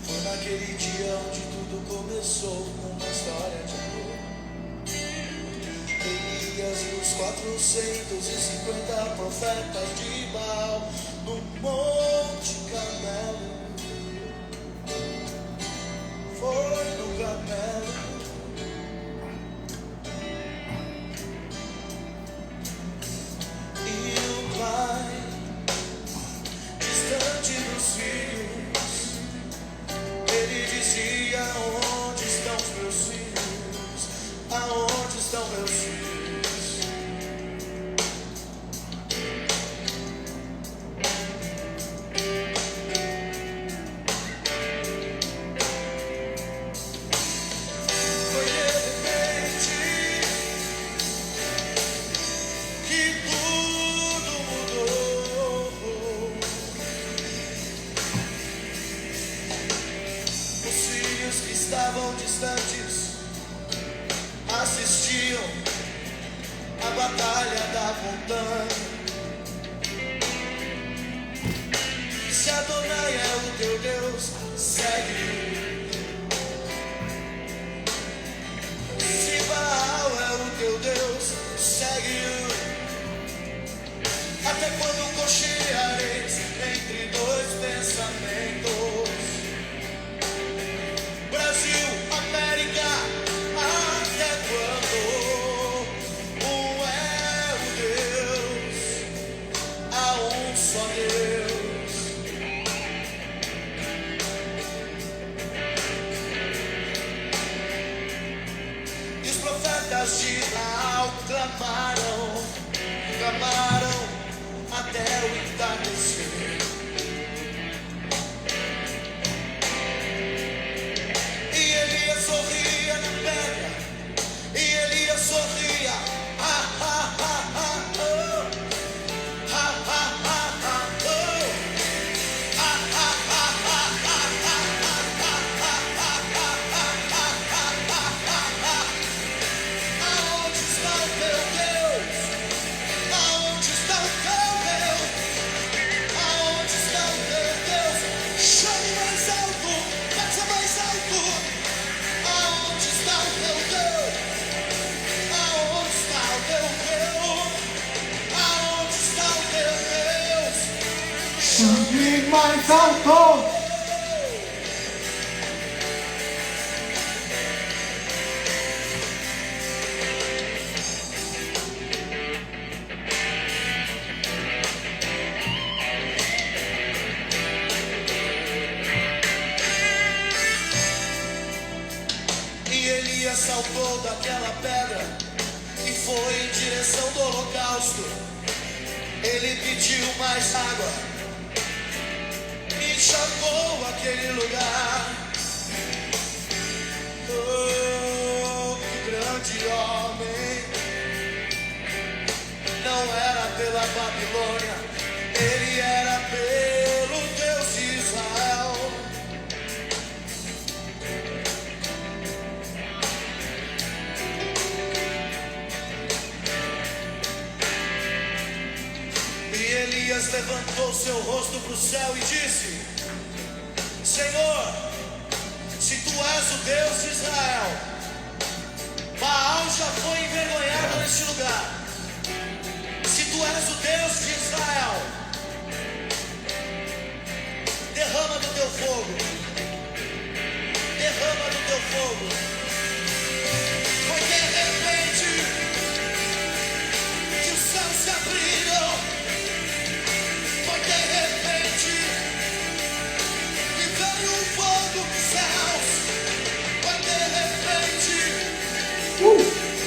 Foi naquele dia onde tudo começou com uma história de amor. Elias e os 450 profetas de Baal no Monte Carmelo. Foi no Carmelo. E o pai, distante dos filhos, ele dizia: aonde estão os meus filhos? Aonde estão meus filhos? Foi de repente que tudo mudou. Os filhos que estavam distantes assistiam a batalha da montanha. Se Adonai é o teu Deus, segue-o. Se Baal é o teu Deus, segue-o. Até quando cocheareis entre dois pensamentos? Brasil, América, até quando? Um é o Deus, há um só Deus. E os profetas de Baal clamaram, clamaram até o entardecer. E Elias sorria na pedra, e Elias sorria. Ah, ah, ah, ah, oh. Ah, ah, ah, ah, oh. Ah, ah, ah, ah, ah, ah, ah, ah, ah, ah, ah. Aonde está o teu Deus? Aonde está o teu Deus? Aonde está o teu Deus? Chame mais alto, peça mais alto. Aonde está o teu Deus? Aonde está o teu Deus? Aonde está o teu Deus? Chame mais alto. E Elias saltou daquela pedra e foi em direção do holocausto. Ele pediu mais água e encharcou aquele lugar. Oh, que grande homem! Não era pela Babilônia, ele era pelo Deus de Israel. E Elias levantou seu rosto para o céu e disse: Senhor, se tu és o Deus de Israel, Baal já foi envergonhado neste lugar. Se tu és o Deus de Israel, derrama do teu fogo, derrama do teu fogo. Foi de repente que os céus se abriram. Foi de repente que veio um fogo dos céus. Foi de repente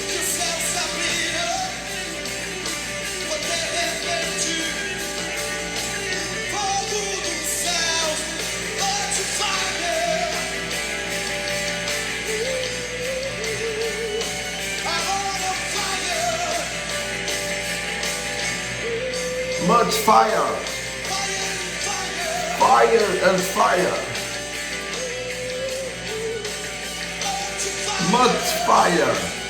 que os céus se abriram. Foi de repente fogo dos céus. Lord fire. I'm on fire. Much fire. Fire, fire. and fire. Mud fire.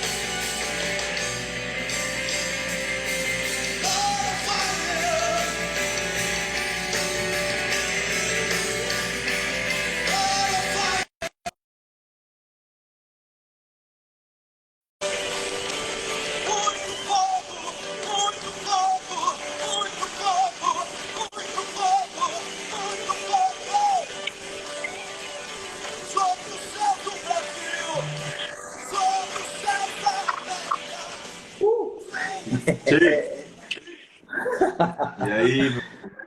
E aí,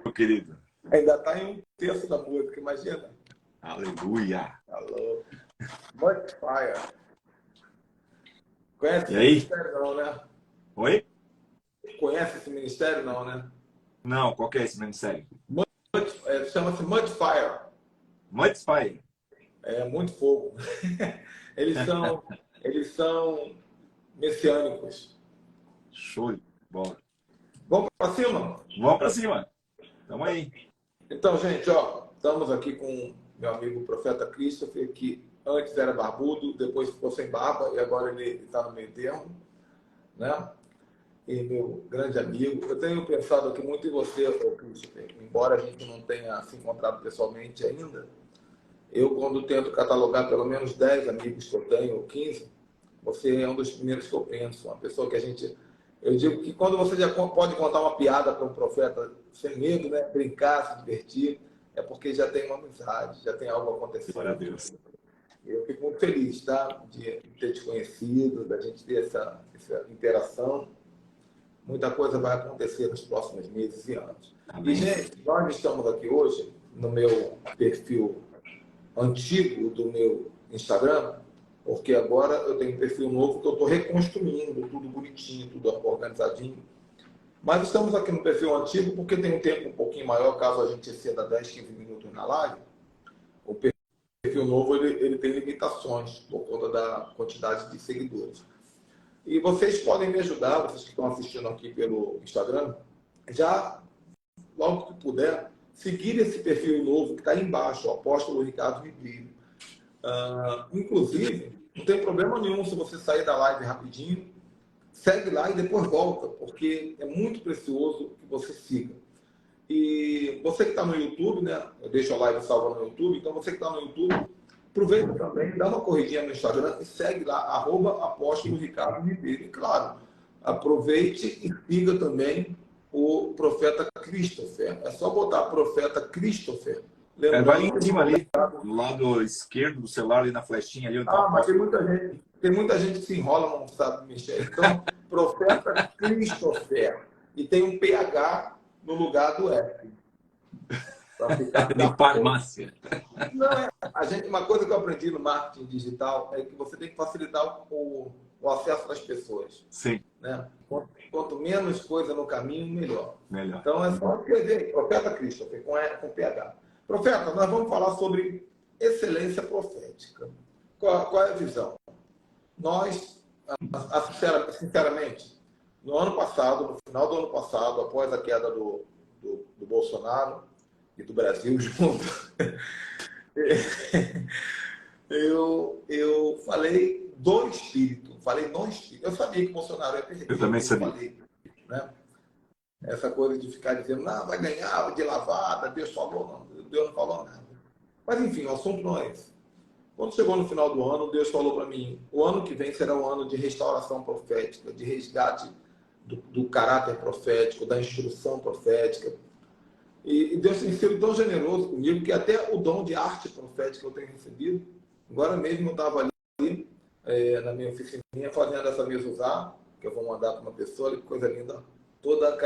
meu querido? Ainda está em 1/3 da música, imagina. Aleluia! Alô. Much fire. Conhece E esse aí? ministério não, né? Oi? Conhece esse ministério não, né? Não, qual que é esse ministério? Chama-se Much Fire. Mud Fire. É muito fogo. eles são messiânicos. Show de bola. Vamos para cima? Vamos pra cima. Tamo aí. Então, gente, ó, estamos aqui com meu amigo Profeta Christopher, que antes era barbudo, depois ficou sem barba e agora ele está no meio termo, né? E meu grande amigo, eu tenho pensado aqui muito em você, Christopher, embora a gente não tenha se encontrado pessoalmente ainda. Eu, quando tento catalogar pelo menos 10 amigos que eu tenho, ou 15, você é um dos primeiros que eu penso, uma pessoa que a gente... Eu digo que quando você já pode contar uma piada para um profeta sem medo, né? Brincar, se divertir, é porque já tem uma amizade, já tem algo acontecendo. Glória a Deus. Eu fico muito feliz, tá? De ter te conhecido, da gente ter essa interação. Muita coisa vai acontecer nos próximos meses e anos. Amém. E, gente, nós estamos aqui hoje no meu perfil antigo do meu Instagram, porque agora eu tenho um perfil novo que eu estou reconstruindo, tudo bonitinho, tudo organizadinho. Mas estamos aqui no perfil antigo porque tem um tempo um pouquinho maior, caso a gente exceda 10, 15 minutos na live. O perfil novo ele tem limitações por conta da quantidade de seguidores. E vocês podem me ajudar, vocês que estão assistindo aqui pelo Instagram, já, logo que puder, seguir esse perfil novo que está aí embaixo, o Apóstolo Ricardo Ribeiro. Inclusive, não tem problema nenhum se você sair da live rapidinho, segue lá e depois volta, porque é muito precioso que você siga. E você que está no YouTube, né? Eu deixo a live salva no YouTube, então você que está no YouTube, aproveita também, dá uma corridinha no Instagram e segue lá, @Apóstolo Ricardo Ribeiro. E claro, aproveite e siga também o Profeta Christopher. É só botar Profeta Christopher. Vai em cima ali, do lado esquerdo do celular, ali na flechinha ali. Mas tem muita gente que se enrola, não sabe mexer. Então, Profeta Christopher. E tem um PH no lugar do F. De farmácia. Não, uma coisa que eu aprendi no marketing digital é que você tem que facilitar o acesso das pessoas. Sim. Né? Quanto menos coisa no caminho, melhor. Melhor. Então é só escrever Profeta Christopher com PH. Profeta, nós vamos falar sobre excelência profética. Qual é a visão? Nós, sinceramente, no ano passado, no final do ano passado, após a queda do Bolsonaro e do Brasil junto, eu falei do Espírito, falei no Espírito. Eu sabia que o Bolsonaro ia perder. Eu também sabia. Falei, né? Essa coisa de ficar dizendo, não, vai ganhar de lavada, Deus falou, não, Deus não falou nada. Mas enfim, o assunto não é esse. Quando chegou no final do ano, Deus falou para mim, o ano que vem será um ano de restauração profética, de resgate do caráter profético, da instrução profética. E Deus tem sido tão generoso comigo que até o dom de arte profética eu tenho recebido. Agora mesmo eu estava ali na minha oficininha fazendo essa mesa usar, que eu vou mandar para uma pessoa, que coisa linda, toda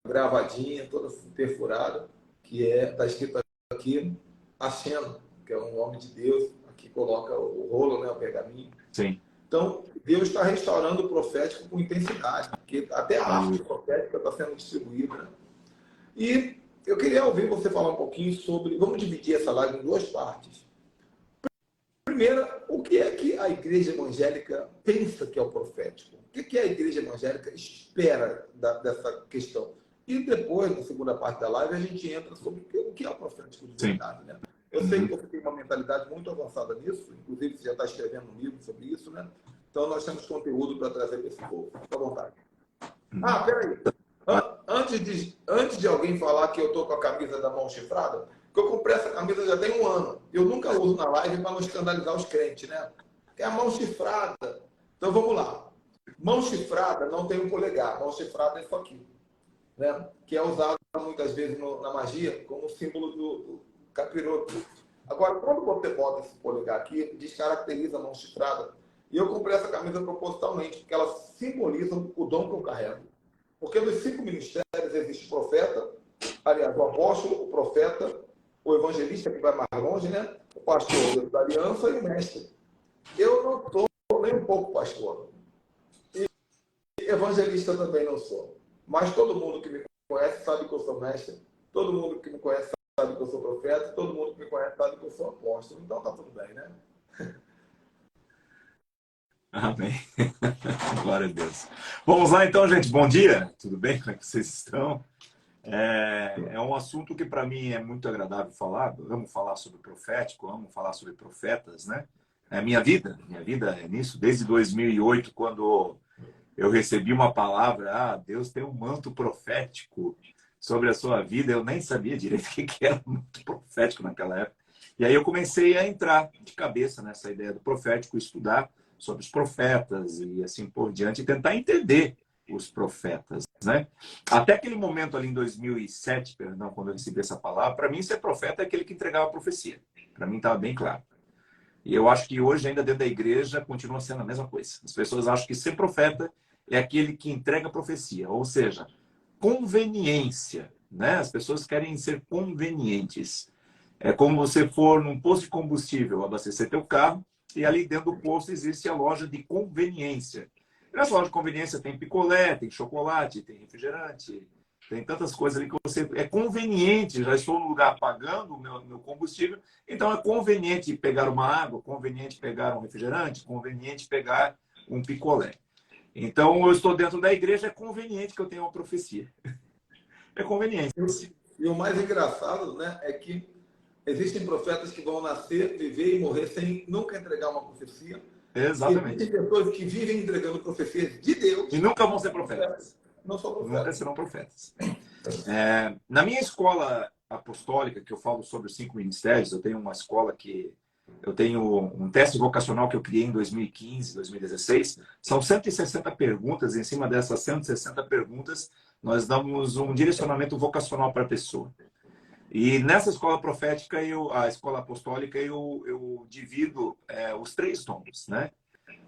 gravadinha, toda perfurada, que está escrito aqui, Hashem, que é um nome de Deus, aqui coloca o rolo, né, o pergaminho. Sim. Então, Deus está restaurando o profético com intensidade, porque até a arte profética está sendo distribuída. Né? E eu queria ouvir você falar um pouquinho sobre... Vamos dividir essa live em duas partes. Primeira, o que é que a igreja evangélica pensa que é o profético? O que a igreja evangélica espera dessa questão? E depois, na segunda parte da live, a gente entra sobre o que é o profético de Sim. verdade, né? Eu sei que você tem uma mentalidade muito avançada nisso, inclusive você já está escrevendo um livro sobre isso, né? Então nós temos conteúdo para trazer para esse povo. Fica à vontade. Ah, peraí. Antes de alguém falar que eu estou com a camisa da mão chifrada, que eu comprei essa camisa já tem 1 ano. Eu nunca uso na live para não escandalizar os crentes, né? É a mão chifrada. Então vamos lá. Mão chifrada não tem um polegar. Mão chifrada é isso aqui, né? Que é usado muitas vezes na magia como símbolo do capiroto. Agora, quando você bota esse polegar aqui, descaracteriza a mão chifrada. E eu comprei essa camisa propositalmente, porque ela simboliza o dom que eu carrego. Porque nos 5 ministérios existe o profeta, aliás, o apóstolo, o profeta, o evangelista, que vai mais longe, né? O pastor da aliança e o mestre. Eu não sou nem um pouco pastor. E evangelista também não sou. Mas todo mundo que me conhece sabe que eu sou mestre. Todo mundo que me conhece sabe que eu sou profeta. Todo mundo que me conhece sabe que eu sou apóstolo. Então tá tudo bem, né? Amém. Glória a Deus. Vamos lá então, gente. Bom dia. Tudo bem? Como é que vocês estão? É um assunto que para mim é muito agradável falar. Eu amo falar sobre profético, amo falar sobre profetas, né? É minha vida é nisso. Desde 2008, quando eu recebi uma palavra, Deus tem um manto profético sobre a sua vida. Eu nem sabia direito o que era manto profético naquela época. E aí eu comecei a entrar de cabeça nessa ideia do profético, estudar sobre os profetas e assim por diante, e tentar entender os profetas, né? Até aquele momento ali em 2007, perdão, quando eu recebi essa palavra, para mim ser profeta é aquele que entregava a profecia. Para mim estava bem claro. E eu acho que hoje, ainda dentro da igreja, continua sendo a mesma coisa. As pessoas acham que ser profeta é aquele que entrega a profecia, ou seja, conveniência, né? As pessoas querem ser convenientes. É como você for num posto de combustível, abastecer teu carro, e ali dentro do posto existe a loja de conveniência. E nessa loja de conveniência tem picolé, tem chocolate, tem refrigerante, tem tantas coisas ali que você... É conveniente, já estou no lugar pagando o meu combustível, então é conveniente pegar uma água, conveniente pegar um refrigerante, conveniente pegar um picolé. Então, eu estou dentro da igreja, é conveniente que eu tenha uma profecia. É conveniente. E o mais engraçado, né, é que existem profetas que vão nascer, viver e morrer sem nunca entregar uma profecia. Exatamente. Existem pessoas que vivem entregando profecias de Deus. E nunca vão ser profetas. Não são profetas. Nunca serão profetas. Na minha escola apostólica, que eu falo sobre os 5 ministérios, eu tenho uma escola que... Eu tenho um teste vocacional que eu criei em 2015, 2016. São 160 perguntas. Em cima dessas 160 perguntas, nós damos um direcionamento vocacional para a pessoa. E nessa escola profética, a escola apostólica, eu divido os 3 dons, né?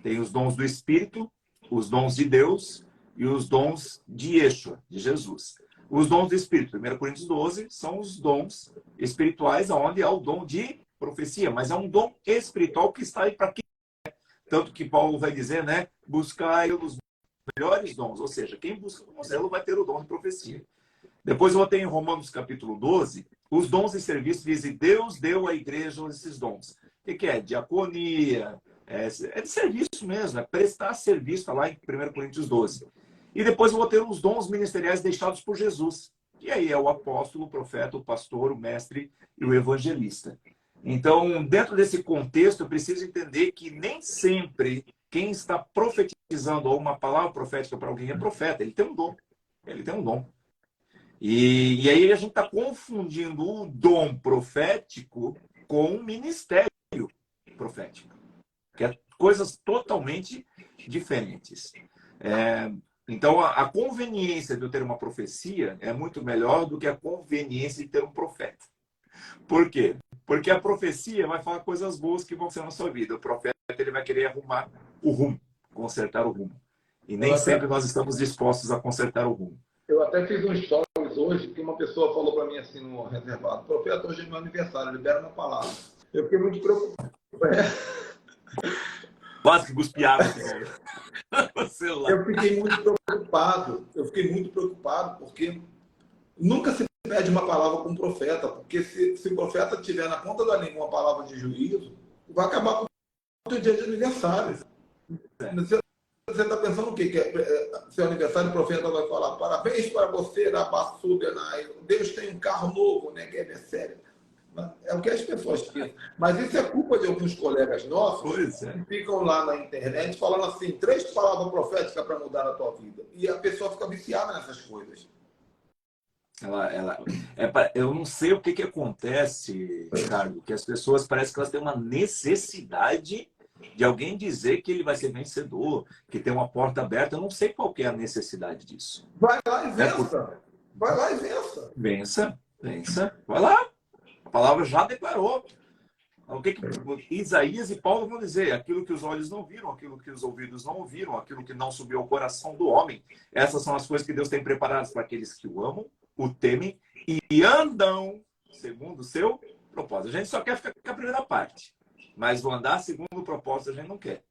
Tem os dons do Espírito, os dons de Deus e os dons de Yeshua, de Jesus. Os dons do Espírito, 1 Coríntios 12, são os dons espirituais, onde há o dom de profecia, mas é um dom espiritual que está aí para quem é. Tanto que Paulo vai dizer, né? Buscai os melhores dons, ou seja, quem busca com zelo vai ter o dom de profecia. Depois eu tenho em Romanos capítulo 12, os dons e serviços, diz, e Deus deu à igreja esses dons. O que é? Diaconia, é de serviço mesmo, é prestar serviço, está lá em 1 Coríntios 12. E depois eu vou ter os dons ministeriais deixados por Jesus. E aí é o apóstolo, o profeta, o pastor, o mestre e o evangelista. Então, dentro desse contexto, eu preciso entender que nem sempre quem está profetizando ou uma palavra profética para alguém é profeta. Ele tem um dom. Ele tem um dom. E aí a gente está confundindo o dom profético com o ministério profético. Que é coisas totalmente diferentes. Então, a conveniência de eu ter uma profecia é muito melhor do que a conveniência de ter um profeta. Por quê? Porque a profecia vai falar coisas boas que vão ser na sua vida. O profeta ele vai querer arrumar o rumo, consertar o rumo. E nem sempre nós estamos dispostos a consertar o rumo. Eu até fiz um stories hoje que uma pessoa falou para mim assim no reservado: profeta, hoje é meu aniversário, libera uma palavra. Eu fiquei muito preocupado. Quase que cuspi água. Eu fiquei muito preocupado porque nunca se pede uma palavra com um profeta, porque se o profeta tiver na ponta da língua uma palavra de juízo, vai acabar com o teu dia de aniversário. você está pensando o quê? Que seu aniversário, o profeta vai falar: parabéns para você, Rabassubenai. Deus tem um carro novo, né? Que é sério. É o que as pessoas pensam. Mas isso é culpa de alguns colegas nossos que ficam lá na internet falando assim, 3 palavras proféticas para mudar a tua vida. E a pessoa fica viciada nessas coisas. Eu não sei o que acontece, Ricardo, que as pessoas parecem que elas têm uma necessidade de alguém dizer que ele vai ser vencedor, que tem uma porta aberta. Eu não sei qual que é a necessidade disso. Vai lá e vença. Vai lá e vença. Vença. Vai lá. A palavra já declarou. O que Isaías e Paulo vão dizer? Aquilo que os olhos não viram, aquilo que os ouvidos não ouviram, aquilo que não subiu ao coração do homem. Essas são as coisas que Deus tem preparadas para aqueles que o amam, o temem e andam segundo o seu propósito. A gente só quer ficar com a primeira parte, mas o andar segundo o propósito a gente não quer,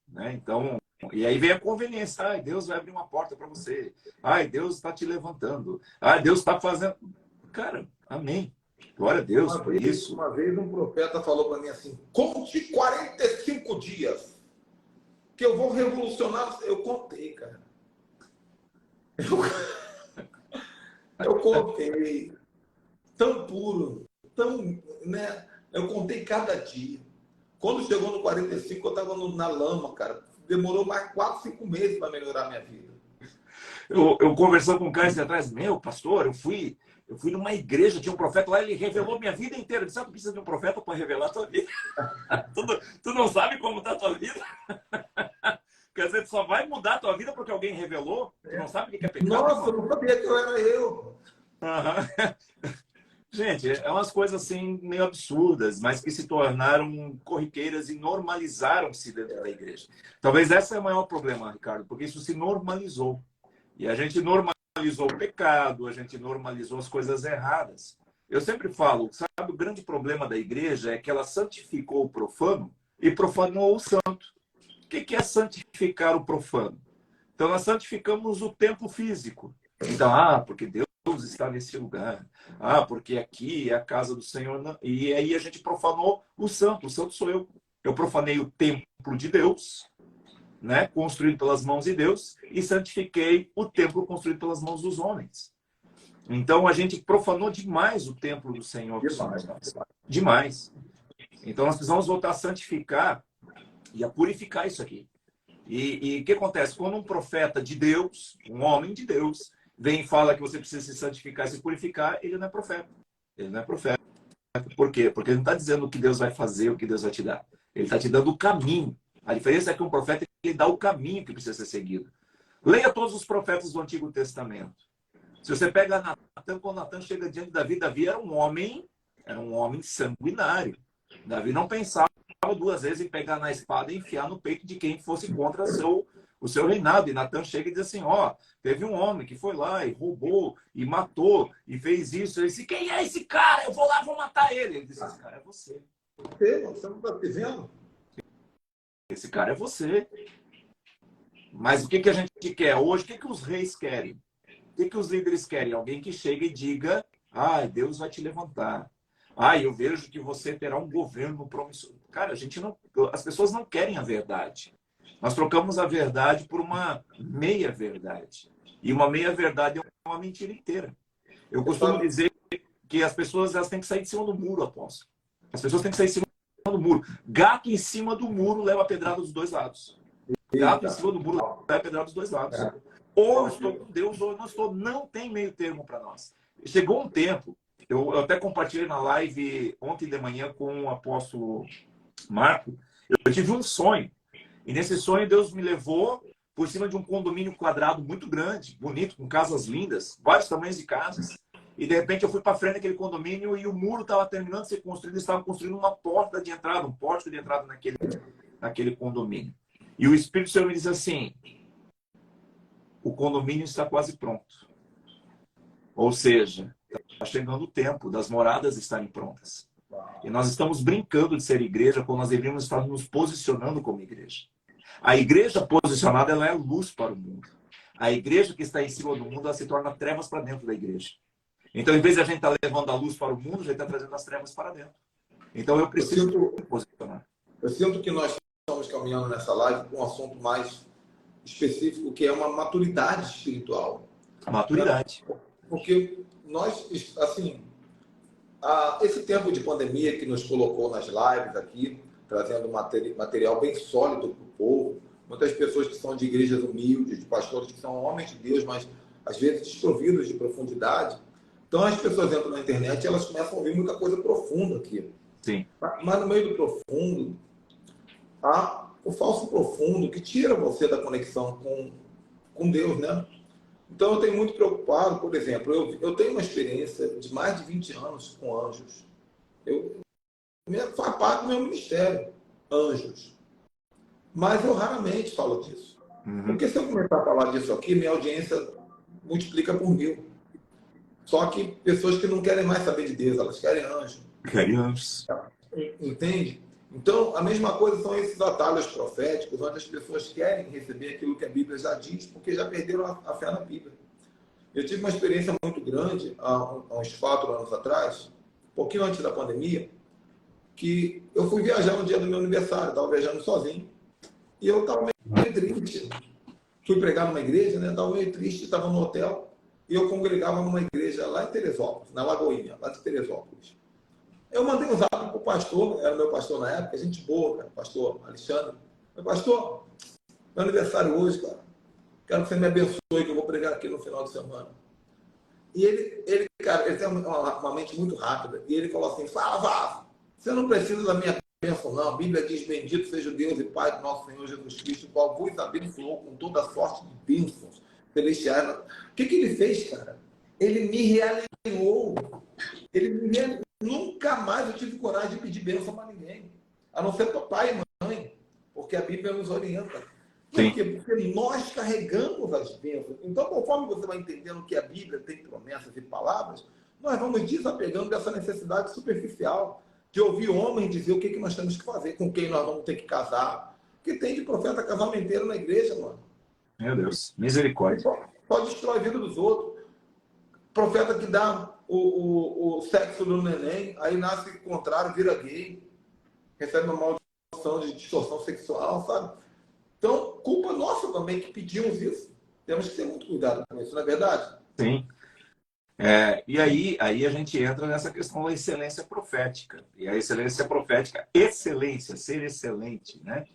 né? Então, e aí vem a conveniência. Ai, Deus vai abrir uma porta para você. Ai, Deus está te levantando. Ai, Deus está fazendo... Cara, amém. Glória a Deus por isso. Uma vez um profeta falou para mim assim: conte 45 dias que eu vou revolucionar. Eu contei, cara. Eu contei. Tão puro, tão, né? Eu contei cada dia. Quando chegou no 45, eu estava na lama, cara. Demorou mais 4, 5 meses para melhorar a minha vida. Eu conversando com um cara atrás, meu pastor, eu fui numa igreja, tinha um profeta lá, ele revelou minha vida inteira. Ele sabe que precisa de um profeta para revelar a tua vida. tu não sabe como está a tua vida? Quer dizer, tu só vai mudar a tua vida porque alguém revelou? Tu não sabe o que é pecado? Nossa, eu não sabia que eu era eu. Gente, é umas coisas assim meio absurdas, mas que se tornaram corriqueiras e normalizaram-se dentro da igreja. Talvez esse é o maior problema, Ricardo, porque isso se normalizou. E a gente normalizou o pecado, a gente normalizou as coisas erradas. Eu sempre falo, sabe, o grande problema da igreja é que ela santificou o profano e profanou o santo. O que é santificar o profano? Então, nós santificamos o templo físico. Então, porque Deus está nesse lugar. Porque aqui é a casa do Senhor. E aí a gente profanou o santo. O santo sou eu. Eu profanei o templo de Deus, né, construído pelas mãos de Deus, e santifiquei o templo construído pelas mãos dos homens. Então, a gente profanou demais o templo do Senhor. Demais. Então, nós precisamos voltar a santificar e a purificar isso aqui. E o que acontece? Quando um profeta de Deus, um homem de Deus, vem e fala que você precisa se santificar e se purificar, ele não é profeta. Ele não é profeta. Por quê? Porque ele não está dizendo o que Deus vai fazer, o que Deus vai te dar. Ele está te dando o caminho. A diferença é que um profeta, ele dá o caminho que precisa ser seguido. Leia todos os profetas do Antigo Testamento. Se você pega Natan, quando Natan chega diante de Davi, Davi era um homem sanguinário. Davi não pensava 2 vezes em pegar na espada e enfiar no peito de quem fosse contra o seu reinado. E Natan chega e diz assim, teve um homem que foi lá e roubou, e matou, e fez isso. Ele disse, quem é esse cara? Eu vou lá, vou matar ele. Ele disse, esse cara é você. Você não está dizendo? Esse cara é você. Mas o que a gente quer hoje? O que os reis querem? O que os líderes querem? Alguém que chega e diga, Deus vai te levantar. Eu vejo que você terá um governo promissor. Cara, as pessoas não querem a verdade. Nós trocamos a verdade por uma meia-verdade. E uma meia-verdade é uma mentira inteira. Eu costumo dizer que as pessoas elas têm que sair de cima do muro, apóstolo. As pessoas têm que sair de cima do muro. Gato em cima do muro leva a pedrada dos 2 lados. Gato em cima do muro leva a pedrada dos 2 lados. Ou eu estou com Deus, ou eu não estou. Não tem meio termo para nós. Chegou um tempo, eu até compartilhei na live ontem de manhã com o apóstolo Marco, eu tive um sonho. E nesse sonho Deus me levou por cima de um condomínio quadrado muito grande, bonito, com casas lindas, vários tamanhos de casas. E de repente eu fui para frente daquele condomínio e o muro estava terminando de ser construído, eles estavam construindo uma porta de entrada, um pórtico de entrada naquele condomínio. E o Espírito do Senhor me disse assim, o condomínio está quase pronto. Ou seja, está chegando o tempo das moradas estarem prontas. E nós estamos brincando de ser igreja quando nós deveríamos estar nos posicionando como igreja. A igreja posicionada, ela é luz para o mundo. A igreja que está em cima do mundo, ela se torna trevas para dentro da igreja. Então, em vez de a gente estar levando a luz para o mundo, a gente está trazendo as trevas para dentro. Então, eu preciso me posicionar. Eu sinto que nós estamos caminhando nessa live com um assunto mais específico que é uma maturidade espiritual. Maturidade. Porque nós, assim, esse tempo de pandemia que nos colocou nas lives aqui, trazendo material bem sólido para o povo, muitas pessoas que são de igrejas humildes, de pastores que são homens de Deus, mas às vezes desprovidos de profundidade. Então as pessoas entram na internet e elas começam a ouvir muita coisa profunda aqui. Sim. Mas no meio do profundo, há o falso profundo que tira você da conexão com Deus, né? Então eu tenho muito preocupado, por exemplo, eu tenho uma experiência de mais de 20 anos com anjos. Faz parte do meu ministério, anjos. Mas eu raramente falo disso. Porque se eu começar a falar disso aqui, minha audiência multiplica por 1000. Só que pessoas que não querem mais saber de Deus, elas querem anjo. Querem anjos. Entende? Então, a mesma coisa são esses atalhos proféticos, onde as pessoas querem receber aquilo que a Bíblia já diz, porque já perderam a fé na Bíblia. Eu tive uma experiência muito grande, há uns 4 anos atrás, um pouquinho antes da pandemia, que eu fui viajar no dia do meu aniversário, estava viajando sozinho, e eu estava meio triste. Fui pregar numa igreja, né? Estava meio triste, estava no hotel, e eu congregava numa igreja lá em Teresópolis, na Lagoinha, lá de Teresópolis. Eu mandei um zap para o pastor, era meu pastor na época, gente boa, cara, pastor Alexandre. Meu pastor, meu aniversário hoje, cara. Quero que você me abençoe, que eu vou pregar aqui no final de semana. E ele cara, ele tem uma mente muito rápida. E ele falou assim, fala, Vaz, você não precisa da minha bênção, não. A Bíblia diz, bendito seja o Deus e Pai do nosso Senhor Jesus Cristo, o qual vos abençoou com toda a sorte de bênçãos celestiais. O que ele fez, cara? Ele me realinhou. Nunca mais eu tive coragem de pedir bênção para ninguém. A não ser para pai e mãe. Porque a Bíblia nos orienta. Por quê? Porque nós carregamos as bênçãos. Então, conforme você vai entendendo que a Bíblia tem promessas e palavras, nós vamos desapegando dessa necessidade superficial de ouvir homens dizer o que nós temos que fazer, com quem nós vamos ter que casar. Porque tem de profeta casamenteiro na igreja, mano. Meu Deus, misericórdia. Só destrói a vida dos outros. Profeta que dá o sexo do neném, aí nasce o contrário, vira gay, recebe uma maldição de distorção sexual, sabe? Então, culpa nossa também que pedimos isso. Temos que ter muito cuidado com isso, não é verdade? Sim. E aí a gente entra nessa questão da excelência profética. E a excelência profética, excelência, ser excelente, né?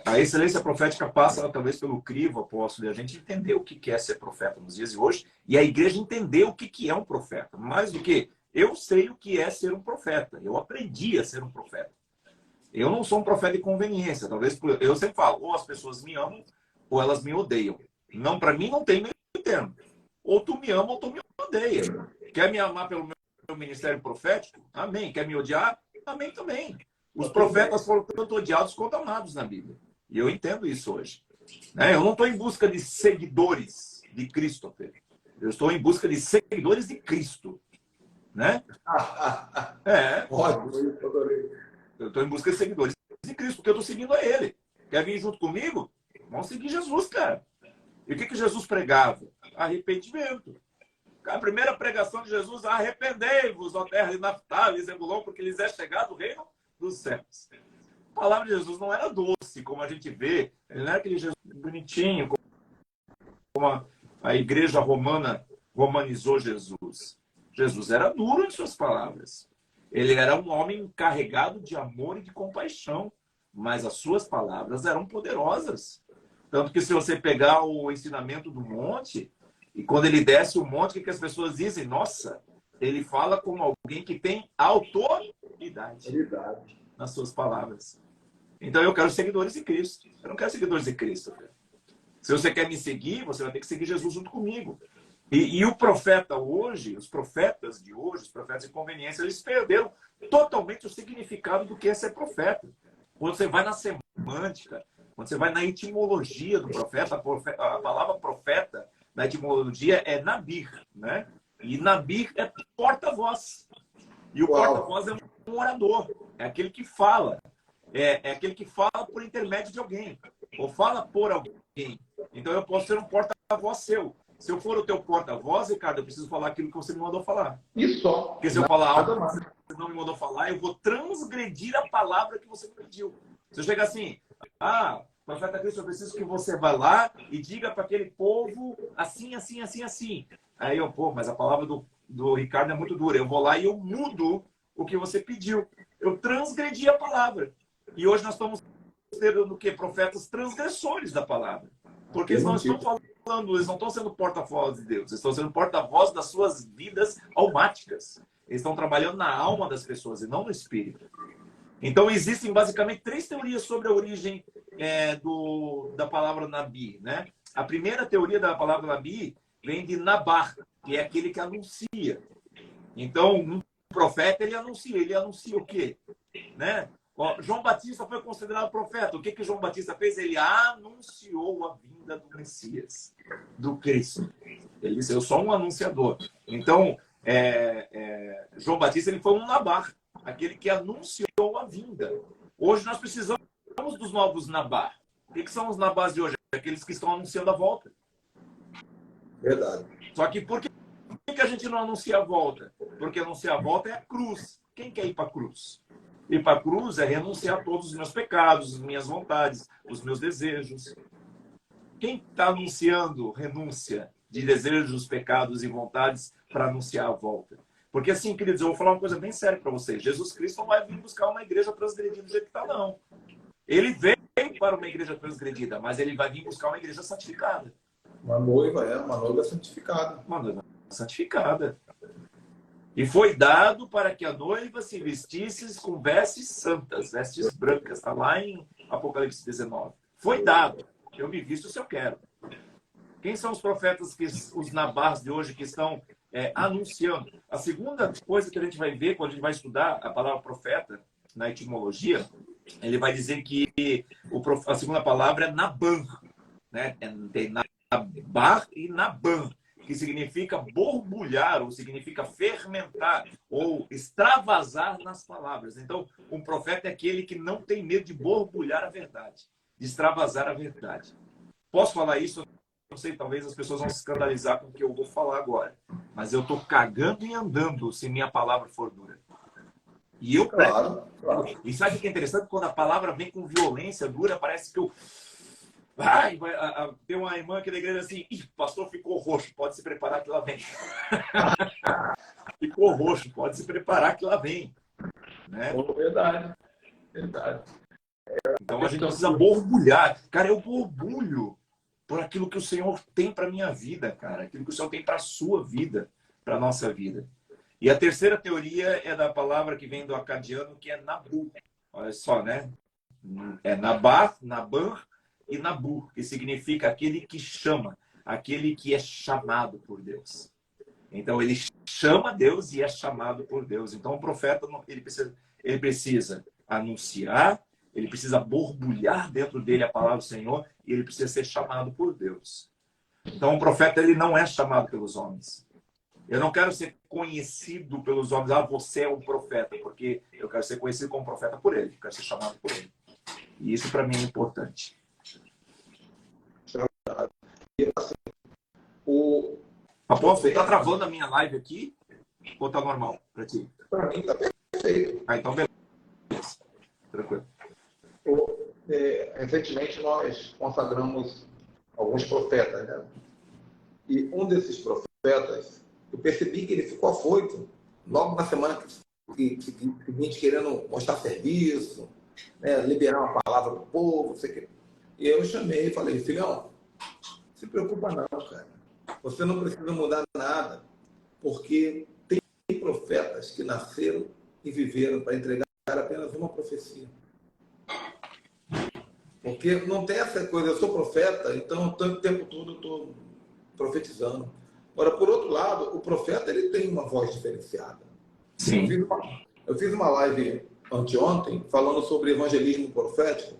A excelência profética passa talvez pelo crivo, apóstolo, e a gente entender o que é ser profeta nos dias de hoje, e a igreja entender o que é um profeta. Mais do que eu sei o que é ser um profeta, eu aprendi a ser um profeta. Eu não sou um profeta de conveniência, talvez eu sempre falo, ou as pessoas me amam, ou elas me odeiam. Não, para mim não tem meio termo. Ou tu me ama, ou tu me odeia. Quer me amar pelo meu ministério profético? Amém. Quer me odiar? Amém também. Os profetas foram tanto odiados quanto amados na Bíblia. E eu entendo isso hoje. Eu não estou em busca de seguidores de Cristo. Eu estou em busca de seguidores de Cristo. Né? Eu estou em busca de seguidores de Cristo, porque eu estou seguindo a Ele. Quer vir junto comigo? Vamos seguir Jesus, cara. E o que Jesus pregava? Arrependimento. A primeira pregação de Jesus, arrependei-vos, ó terra de Naftali e Zebulon, porque lhes é chegado o reino dos céus. A palavra de Jesus não era doce, como a gente vê. Ele não era aquele Jesus bonitinho, como a igreja romana romanizou Jesus. Jesus era duro em suas palavras. Ele era um homem carregado de amor e de compaixão, mas as suas palavras eram poderosas. Tanto que se você pegar o ensinamento do monte, e quando ele desce o monte, o que as pessoas dizem? Nossa, ele fala como alguém que tem autoridade nas suas palavras. Então eu quero seguidores de Cristo. Eu não quero seguidores de Cristo. Se você quer me seguir, você vai ter que seguir Jesus junto comigo. E o profeta hoje, os profetas de hoje, os profetas de conveniência, eles perderam totalmente o significado do que é ser profeta. Quando você vai na semântica, quando você vai na etimologia do profeta, a palavra profeta na etimologia é nabir, né? E nabir é porta-voz. E o porta-voz é um orador, é aquele que fala. É aquele que fala por intermédio de alguém, ou fala por alguém. Então eu posso ser um porta-voz seu. Se eu for o teu porta-voz, Ricardo, eu preciso falar aquilo que você me mandou falar. Isso só. Porque se eu falar algo que você não me mandou falar, eu vou transgredir a palavra que você me pediu. Se eu chegar assim, profeta Cristo, eu preciso que você vá lá e diga para aquele povo assim, assim, assim, assim. Aí eu, pô, mas a palavra do Ricardo é muito dura. Eu vou lá e eu mudo o que você pediu. Eu transgredi a palavra. E hoje nós estamos tendo o quê? Profetas transgressores da palavra. Porque eles não estão falando, eles não estão sendo porta-voz de Deus, eles estão sendo porta-voz das suas vidas almáticas. Eles estão trabalhando na alma das pessoas e não no espírito. Então, existem basicamente 3 teorias sobre a origem da palavra Nabi, né? A primeira teoria da palavra Nabi vem de Nabar, que é aquele que anuncia. Então, um profeta, ele anuncia o quê? Né? Ó, João Batista foi considerado profeta. O que João Batista fez? Ele anunciou a vinda do Messias, do Cristo. Ele disse, eu sou um anunciador. Então, João Batista ele foi um Nabar, aquele que anunciou a vinda. Hoje nós precisamos dos novos Nabar. O que são os Nabars de hoje? Aqueles que estão anunciando a volta. Verdade. Só que por que a gente não anuncia a volta? Porque anunciar a volta é a cruz. Quem quer ir para a cruz? Ir para a cruz é renunciar a todos os meus pecados, as minhas vontades, os meus desejos. Quem está anunciando renúncia de desejos, pecados e vontades para anunciar a volta? Porque assim, queridos, eu vou falar uma coisa bem séria para vocês. Jesus Cristo não vai vir buscar uma igreja transgredida do jeito que está, não. Ele veio para uma igreja transgredida, mas ele vai vir buscar uma igreja santificada. Uma noiva santificada. Uma noiva santificada. E foi dado para que a noiva se vestisse com vestes santas, vestes brancas. Está lá em Apocalipse 19. Foi dado. Eu me visto se eu quero. Quem são os profetas, os nabars de hoje que estão anunciando? A segunda coisa que a gente vai ver quando a gente vai estudar a palavra profeta na etimologia, ele vai dizer que a segunda palavra é Naban, né? Tem Nabar e Naban, que significa borbulhar, ou significa fermentar, ou extravasar nas palavras. Então, um profeta é aquele que não tem medo de borbulhar a verdade, de extravasar a verdade. Posso falar isso? Não sei, talvez as pessoas vão se escandalizar com o que eu vou falar agora, mas eu estou cagando e andando se minha palavra for dura. E eu Claro. E sabe o que é interessante? Quando a palavra vem com violência dura, parece que eu... tem uma irmã aqui da igreja assim, pastor, ficou roxo, pode se preparar que lá vem. Ficou roxo, pode se preparar que lá vem. Né? Verdade. Então a gente precisa borbulhar. Cara, eu borbulho por aquilo que o Senhor tem para minha vida, cara. Aquilo que o Senhor tem para a sua vida, para a nossa vida. E a terceira teoria é da palavra que vem do acadiano, que é Nabu. Olha só, né? É Nabar, Naban e Nabu, que significa aquele que chama, aquele que é chamado por Deus. Então, ele chama Deus e é chamado por Deus. Então, o profeta, ele precisa anunciar, ele precisa borbulhar dentro dele a palavra do Senhor e ele precisa ser chamado por Deus. Então, o profeta, ele não é chamado pelos homens. Eu não quero ser conhecido pelos homens. Você é um profeta, porque eu quero ser conhecido como profeta por ele. Eu quero ser chamado por ele. E isso para mim é importante. E assim, Apóstolo, está travando a minha live aqui? Ou está normal para ti? para mim está perfeito. Então beleza. Tranquilo. Recentemente nós consagramos alguns profetas, né? E um desses profetas, eu percebi que ele ficou afoito logo na semana seguinte, querendo mostrar serviço, né? Liberar uma palavra para o povo, não sei o quê. E eu chamei e falei, filhão, se preocupa não, cara. Você não precisa mudar nada, porque tem profetas que nasceram e viveram para entregar apenas uma profecia. Porque não tem essa coisa, eu sou profeta, então o tempo todo eu estou profetizando. Agora, por outro lado, o profeta ele tem uma voz diferenciada. Sim. Eu fiz uma live anteontem falando sobre evangelismo profético,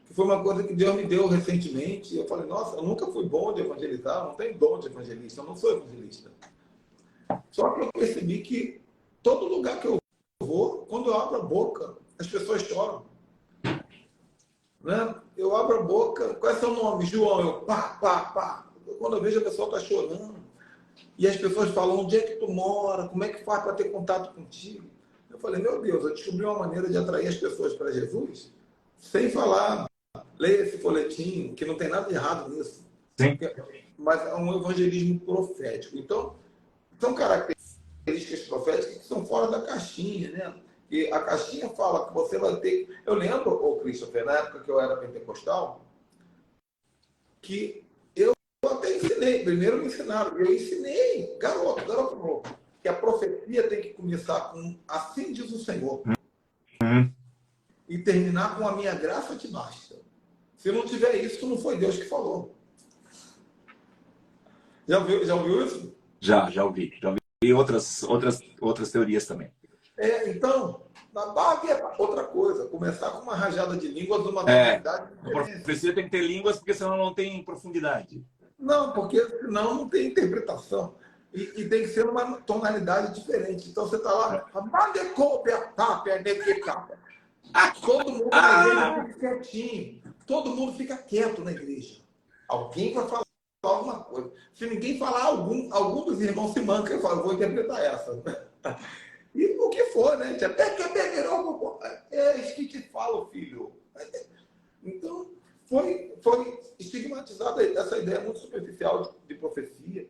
que foi uma coisa que Deus me deu recentemente. Eu falei, nossa, eu nunca fui bom de evangelizar, eu não tenho dom de evangelista, eu não sou evangelista. Só que eu percebi que todo lugar que eu vou, quando eu abro a boca, as pessoas choram. Né? Eu abro a boca, qual é seu nome? João. Eu pá. Quando eu vejo a pessoa está chorando. E as pessoas falam, onde é que tu mora? Como é que faz para ter contato contigo? Eu falei, meu Deus, eu descobri uma maneira de atrair as pessoas para Jesus sem falar Leia esse folhetim, que não tem nada de errado nisso. Sim. Mas é um evangelismo profético. Então, são características proféticas que são fora da caixinha, né? E a caixinha fala que você vai ter... Eu lembro, ô Christopher, na época que eu era pentecostal, que eu até ensinei. Primeiro me ensinaram. Eu ensinei, garoto novo, que a profecia tem que começar com assim diz o Senhor. E terminar com a minha graça te basta. Se não tiver isso, não foi Deus que falou. Já ouviu isso? Já ouvi. Já ouvi outras teorias também. Então, na base é outra coisa. Começar com uma rajada de línguas, uma tonalidade. tonalidade. A profecia tem que ter línguas, porque senão não tem profundidade. Não, porque senão não tem interpretação. E tem que ser uma tonalidade diferente. Então você está lá, todo mundo na igreja fica quietinho. Todo mundo fica quieto na igreja. Alguém vai falar alguma coisa. Se ninguém falar, algum dos irmãos se manca. Eu falo, vou interpretar essa. E o que for, né? Até que é isso que te falo, filho. Então, foi estigmatizada essa ideia muito superficial de profecia.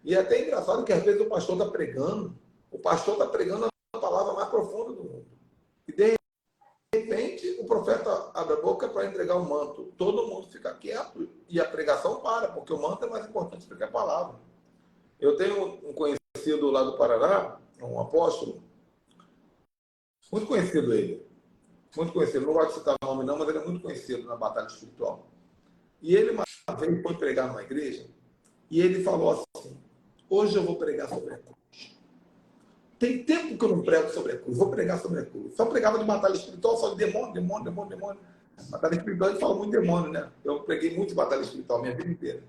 E é até engraçado que às vezes o pastor está pregando a palavra mais profunda do mundo. E de repente o profeta abre a boca para entregar o manto. Todo mundo fica quieto e a pregação para, porque o manto é mais importante do que a palavra. Eu tenho um conhecido lá do Paraná, um apóstolo, muito conhecido ele. Muito conhecido. Não gosto de citar o nome não, mas ele é muito conhecido na batalha espiritual. E ele uma vez foi pregar numa igreja e ele falou assim: hoje eu vou pregar sobre a cruz. Tem tempo que eu não prego sobre a cruz. Vou pregar sobre a cruz. Só pregava de batalha espiritual, só de demônio. Batalha espiritual, a gente fala muito de demônio, né? Eu preguei muito de batalha espiritual minha vida inteira.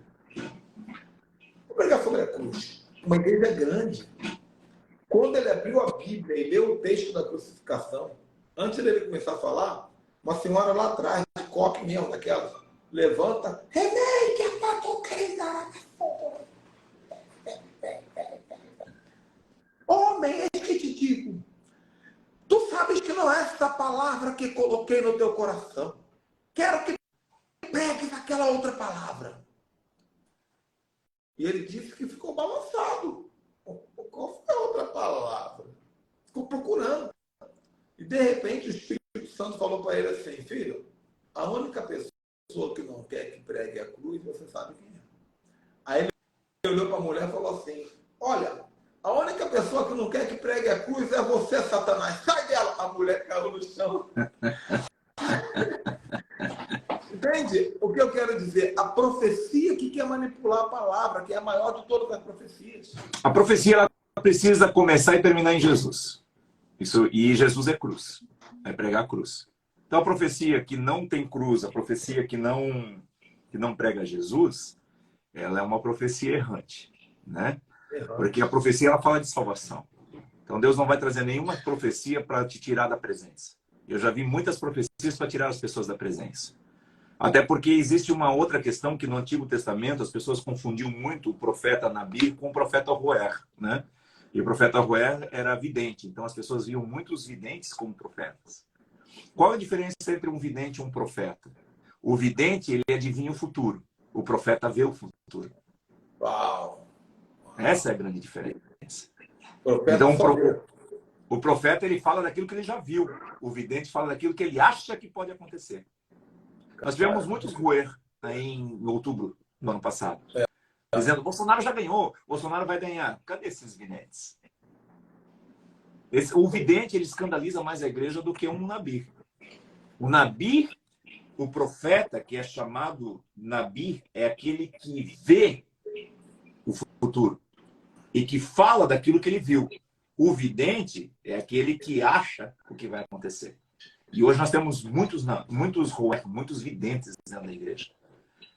Vou pregar sobre a cruz. Uma igreja grande. Quando ele abriu a Bíblia e leu o texto da crucificação, antes dele começar a falar, uma senhora lá atrás, de coque mesmo, daquela, levanta, remei que é para tu crer. Homem, é que te digo, tu sabes que não é essa palavra que coloquei no teu coração. Quero que pregues aquela outra palavra. E ele disse que ficou balançado. Qual foi a outra palavra? Ficou procurando. E de repente o Espírito Santo falou para ele assim: filho, a única pessoa que não quer que pregue a cruz, você sabe quem é. Aí ele olhou para a mulher e falou assim: olha, a única pessoa que não quer que pregue a cruz é você, Satanás. Sai dela! A mulher caiu no chão. Entende? O que eu quero dizer? A profecia que quer manipular a palavra, que é a maior de todas as profecias. A profecia ela precisa começar e terminar em Jesus. E Jesus é cruz. É pregar a cruz. Então a profecia que não tem cruz, a profecia que não prega Jesus, ela é uma profecia errante, né? Porque a profecia ela fala de salvação. Então Deus não vai trazer nenhuma profecia para te tirar da presença. Eu já vi muitas profecias para tirar as pessoas da presença. Até porque existe uma outra questão que no Antigo Testamento as pessoas confundiam muito o profeta Nabi com o profeta Roer, né? E o profeta Roer era vidente, então as pessoas viam muitos videntes como profetas. Qual a diferença entre um vidente e um profeta? O vidente, ele adivinha o futuro. O profeta vê o futuro. Uau! Essa é a grande diferença. Então, o profeta, ele fala daquilo que ele já viu. O vidente fala daquilo que ele acha que pode acontecer. Nós tivemos muitos Roer em outubro do ano passado. Dizendo, Bolsonaro já ganhou, Bolsonaro vai ganhar. Cadê esses videntes? O vidente, ele escandaliza mais a igreja do que um Nabi. O Nabi, o profeta, que é chamado Nabi, é aquele que vê o futuro e que fala daquilo que ele viu. O vidente é aquele que acha o que vai acontecer. E hoje nós temos muitos videntes dentro da igreja.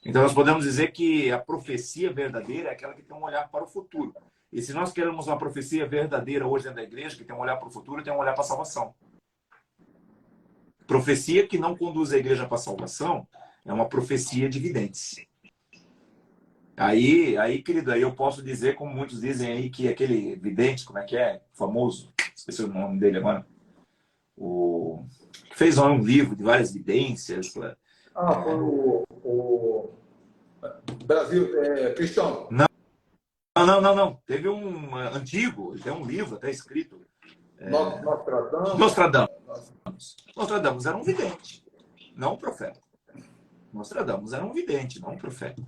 Então nós podemos dizer que a profecia verdadeira é aquela que tem um olhar para o futuro. E se nós queremos uma profecia verdadeira hoje dentro da igreja, que tem um olhar para o futuro, tem um olhar para a salvação. Profecia que não conduz a igreja para a salvação é uma profecia de videntes. Aí, querido, aí eu posso dizer, como muitos dizem aí, que aquele vidente, como é que é? Famoso, esqueci o nome dele agora. Que fez um livro de várias vidências. Ah, foi o Brasil, Cristão. Não. Teve um antigo, tem um livro até escrito. Nostradamus. Nostradamus era um vidente, não um profeta. Nostradamus era um vidente, não um profeta.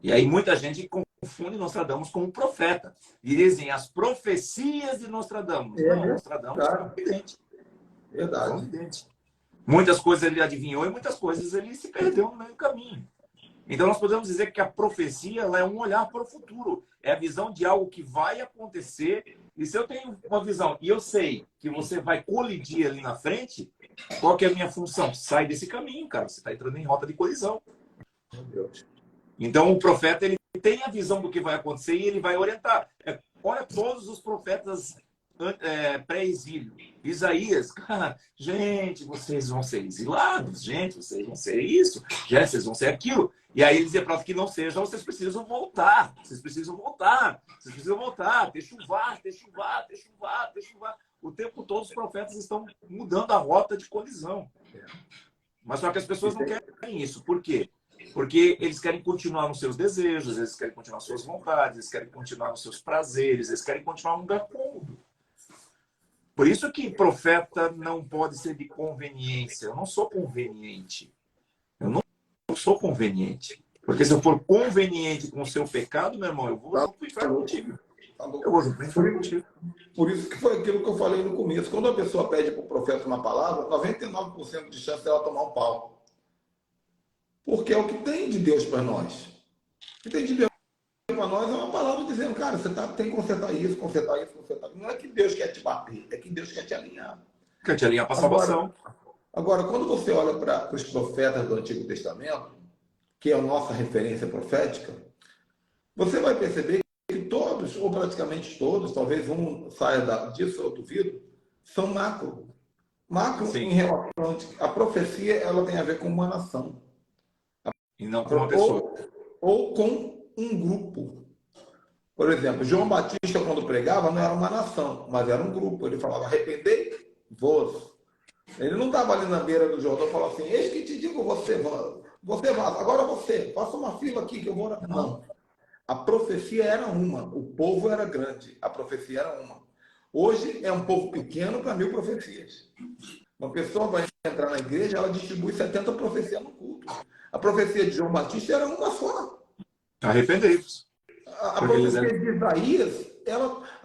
E aí muita gente confunde Nostradamus com um profeta. E dizem as profecias de Nostradamus. Não, Nostradamus era um vidente. Verdade. Era um vidente. Muitas coisas ele adivinhou e muitas coisas ele se perdeu no meio do caminho. Então nós podemos dizer que a profecia ela é um olhar para o futuro. É a visão de algo que vai acontecer. E se eu tenho uma visão e eu sei que você vai colidir ali na frente, qual que é a minha função? Sai desse caminho, cara. Você está entrando em rota de colisão. Meu Deus. Então o profeta ele tem a visão do que vai acontecer e ele vai orientar. Olha todos os profetas pré-exílio. Isaías, cara, gente, vocês vão ser exilados, gente, vocês vão ser isso, gente, vocês vão ser aquilo. E aí ele dizia para que não seja, vocês precisam voltar, vocês precisam voltar, vocês precisam voltar, chuvar. O tempo todo os profetas estão mudando a rota de colisão. Mas só que as pessoas não querem isso. Por quê? Porque eles querem continuar nos seus desejos, eles querem continuar nas suas vontades, eles querem continuar nos seus prazeres, eles querem continuar num lugar cômodo. Por isso que profeta não pode ser de conveniência. Eu não sou conveniente. Eu não sou conveniente. Porque se eu for conveniente com o seu pecado, meu irmão, eu vou para o inferno contigo. Eu vou para o inferno contigo. Por isso que foi aquilo que eu falei no começo. Quando a pessoa pede para o profeta uma palavra, 99% de chance dela tomar um pau. Porque é o que tem de Deus para nós. O que tem de Deus para nós é uma palavra dizendo, cara, você tem que consertar isso. Não é que Deus quer te bater, é que Deus quer te alinhar. Quer te alinhar para a salvação. Agora, quando você olha para os profetas do Antigo Testamento, que é a nossa referência profética, você vai perceber que todos, ou praticamente todos, talvez um saia disso, eu duvido, são macro. Macro Sim. Em relação à profecia, ela tem a ver com uma nação. E não com uma pessoa. Ou com um grupo. Por exemplo, João Batista, quando pregava, não era uma nação, mas era um grupo. Ele falava, arrependei-vos. Ele não estava ali na beira do Jordão e falava assim, eis que te digo, você vaza, agora você, faça uma fila aqui que eu vou... Não. A profecia era uma, o povo era grande, a profecia era uma. Hoje é um povo pequeno para 1000 profecias. Uma pessoa vai entrar na igreja, ela distribui 70 profecias no culto. A profecia de João Batista era uma só. Arrependei-vos. A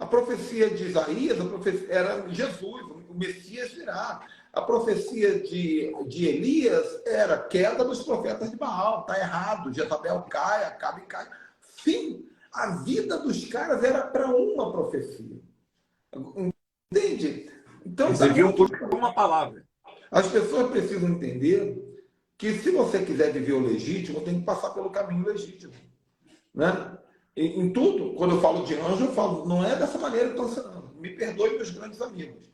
profecia de Isaías, era Jesus, o Messias virá. A profecia de Elias era queda dos profetas de Baal. Está errado, Jezabel cai, Acabe cai. Sim, a vida dos caras era para uma profecia. Entende? Então, eles viviam por uma palavra. As pessoas precisam entender que se você quiser viver o legítimo, tem que passar pelo caminho legítimo. Né? Em tudo, quando eu falo de anjo, eu falo, não é dessa maneira que estão ensinando. Me perdoe, meus grandes amigos.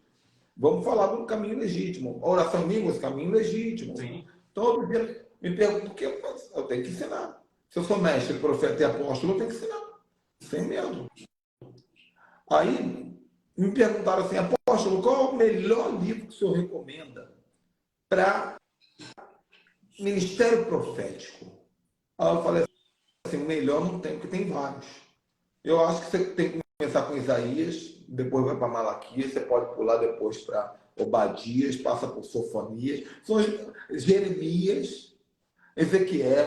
Vamos falar do caminho legítimo. A oração em línguas, caminho legítimo. Sim. Todo dia me pergunto, por que eu tenho que ensinar? Se eu sou mestre, profeta e apóstolo, eu tenho que ensinar. Sem medo. Aí, me perguntaram assim, apóstolo, qual é o melhor livro que o senhor recomenda para ministério profético? Aí eu falei assim, melhor não tem, porque tem vários. Eu acho que você tem que começar com Isaías, depois vai para Malaquias, você pode pular depois para Obadias, passa por Sofonias, são Jeremias, Ezequiel.